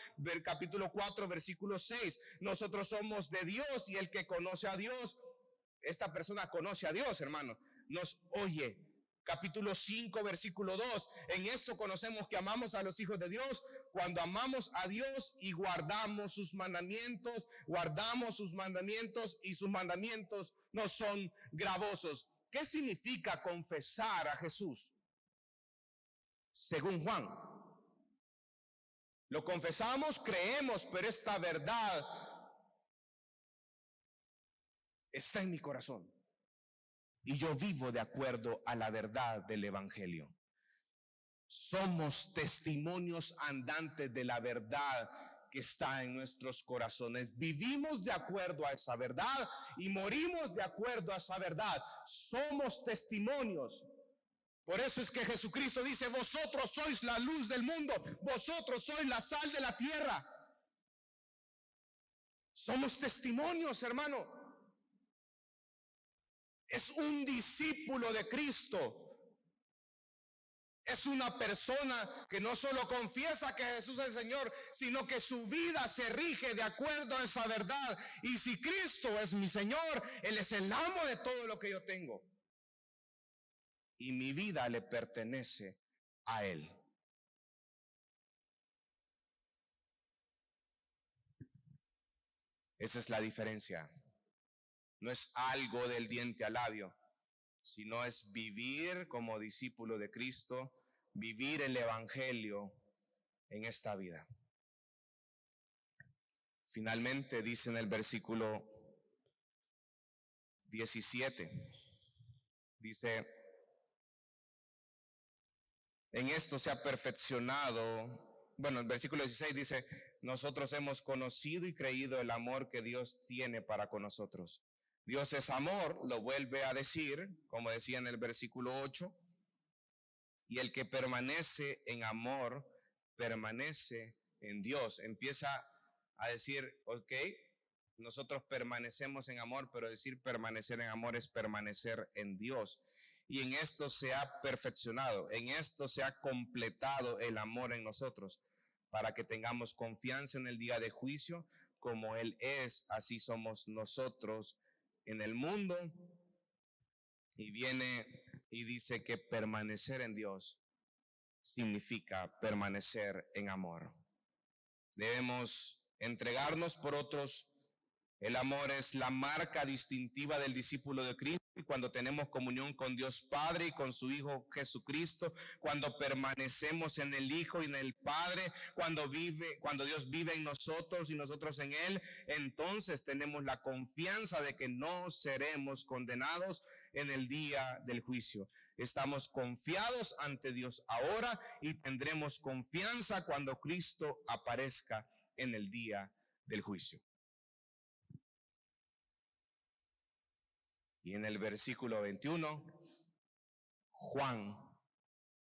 Capítulo 4, versículo 6, nosotros somos de Dios y el que conoce a Dios, esta persona conoce a Dios, hermano, nos oye. Capítulo 5, versículo 2, en esto conocemos que amamos a los hijos de Dios cuando amamos a Dios y guardamos sus mandamientos y sus mandamientos no son gravosos. ¿Qué significa confesar a Jesús? Según Juan, lo confesamos, creemos, pero esta verdad está en mi corazón. Y yo vivo de acuerdo a la verdad del Evangelio. Somos testimonios andantes de la verdad que está en nuestros corazones. Vivimos de acuerdo a esa verdad y morimos de acuerdo a esa verdad. Somos testimonios. Por eso es que Jesucristo dice, vosotros sois la luz del mundo, vosotros sois la sal de la tierra. Somos testimonios, hermano. Es un discípulo de Cristo. Es una persona que no solo confiesa que Jesús es el Señor, sino que su vida se rige de acuerdo a esa verdad. Y si Cristo es mi Señor, Él es el amo de todo lo que yo tengo. Y mi vida le pertenece a Él. Esa es la diferencia. No es algo del diente al labio, sino es vivir como discípulo de Cristo, vivir el Evangelio en esta vida. Finalmente dice en el versículo 17, dice, en esto se ha perfeccionado. Bueno, el versículo 16 dice, nosotros hemos conocido y creído el amor que Dios tiene para con nosotros. Dios es amor, lo vuelve a decir, como decía en el versículo 8, y el que permanece en amor, permanece en Dios. Empieza a decir, ok, nosotros permanecemos en amor, pero decir permanecer en amor es permanecer en Dios. Y en esto se ha perfeccionado, en esto se ha completado el amor en nosotros, para que tengamos confianza en el día de juicio, como Él es, así somos nosotros en el mundo. Y viene y dice que permanecer en Dios significa permanecer en amor. Debemos entregarnos por otros. El amor es la marca distintiva del discípulo de Cristo, y cuando tenemos comunión con Dios Padre y con su Hijo Jesucristo, cuando permanecemos en el Hijo y en el Padre, cuando Dios vive en nosotros y nosotros en Él, entonces tenemos la confianza de que no seremos condenados en el día del juicio. Estamos confiados ante Dios ahora y tendremos confianza cuando Cristo aparezca en el día del juicio. Y en el versículo 21, Juan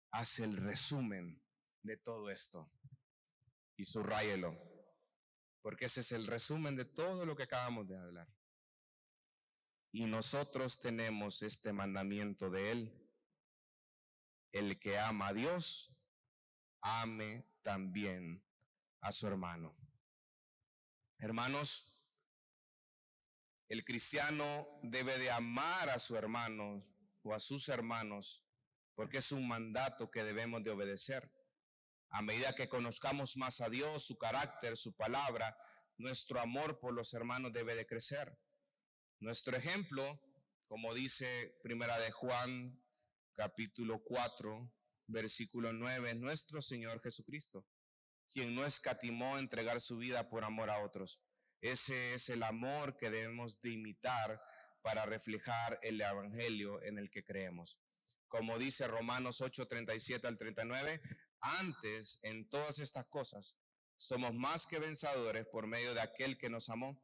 hace el resumen de todo esto. Y subráyelo, porque ese es el resumen de todo lo que acabamos de hablar. Y nosotros tenemos este mandamiento de Él: el que ama a Dios, ame también a su hermano. Hermanos, el cristiano debe de amar a su hermano o a sus hermanos, porque es un mandato que debemos de obedecer. A medida que conozcamos más a Dios, su carácter, su palabra, nuestro amor por los hermanos debe de crecer. Nuestro ejemplo, como dice Primera de Juan, capítulo 4, versículo 9, es nuestro Señor Jesucristo, quien no escatimó entregar su vida por amor a otros. Ese es el amor que debemos de imitar para reflejar el evangelio en el que creemos. Como dice Romanos 8, 37 al 39, antes en todas estas cosas somos más que vencedores por medio de aquel que nos amó.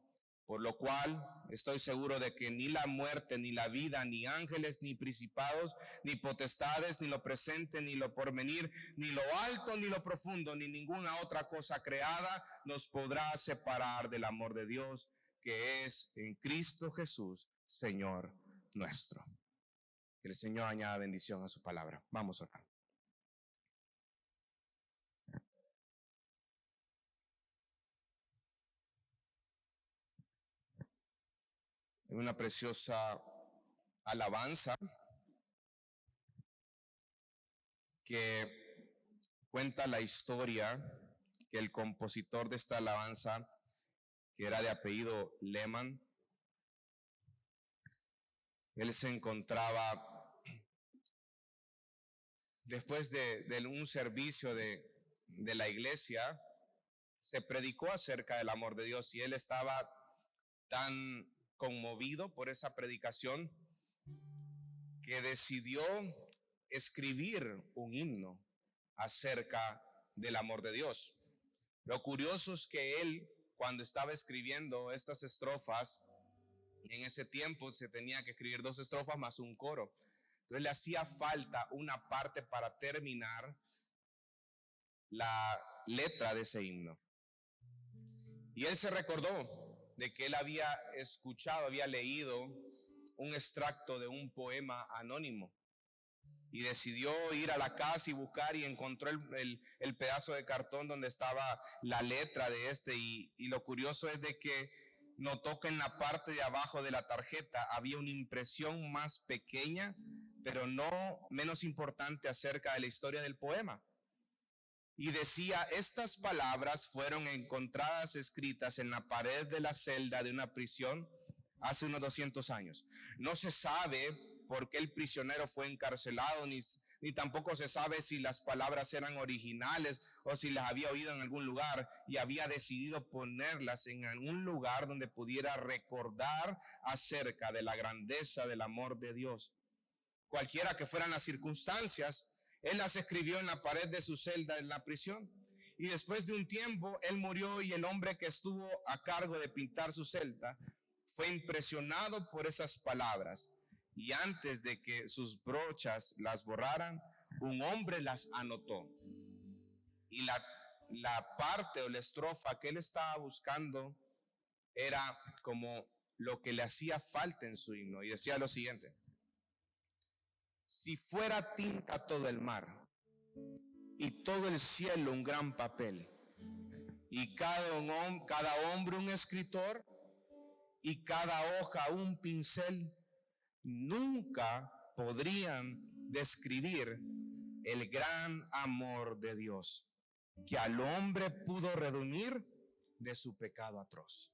Por lo cual estoy seguro de que ni la muerte, ni la vida, ni ángeles, ni principados, ni potestades, ni lo presente, ni lo porvenir, ni lo alto, ni lo profundo, ni ninguna otra cosa creada nos podrá separar del amor de Dios, que es en Cristo Jesús, Señor nuestro. Que el Señor añada bendición a su palabra. Vamos a orar. Una preciosa alabanza que cuenta la historia que el compositor de esta alabanza, que era de apellido Lehman, él se encontraba después de un servicio de la iglesia, se predicó acerca del amor de Dios y él estaba tan conmovido por esa predicación que decidió escribir un himno acerca del amor de Dios. Lo curioso es que él, cuando estaba escribiendo estas estrofas, en ese tiempo se tenía que escribir 2 estrofas más un coro. Entonces le hacía falta una parte para terminar la letra de ese himno. Y él se recordó de que él había escuchado, había leído un extracto de un poema anónimo y decidió ir a la casa y buscar, y encontró el pedazo de cartón donde estaba la letra de y lo curioso es de que notó que en la parte de abajo de la tarjeta había una impresión más pequeña, pero no menos importante, acerca de la historia del poema. Y decía: estas palabras fueron encontradas escritas en la pared de la celda de una prisión hace unos 200 años. No se sabe por qué el prisionero fue encarcelado, ni tampoco se sabe si las palabras eran originales o si las había oído en algún lugar y había decidido ponerlas en algún lugar donde pudiera recordar acerca de la grandeza del amor de Dios. Cualquiera que fueran las circunstancias, él las escribió en la pared de su celda en la prisión. Y después de un tiempo, él murió, y el hombre que estuvo a cargo de pintar su celda fue impresionado por esas palabras. Y antes de que sus brochas las borraran, un hombre las anotó. Y la parte o la estrofa que él estaba buscando era como lo que le hacía falta en su himno. Y decía lo siguiente: si fuera tinta todo el mar, y todo el cielo un gran papel, y cada hombre un escritor, y cada hoja un pincel, nunca podrían describir el gran amor de Dios, que al hombre pudo redimir de su pecado atroz.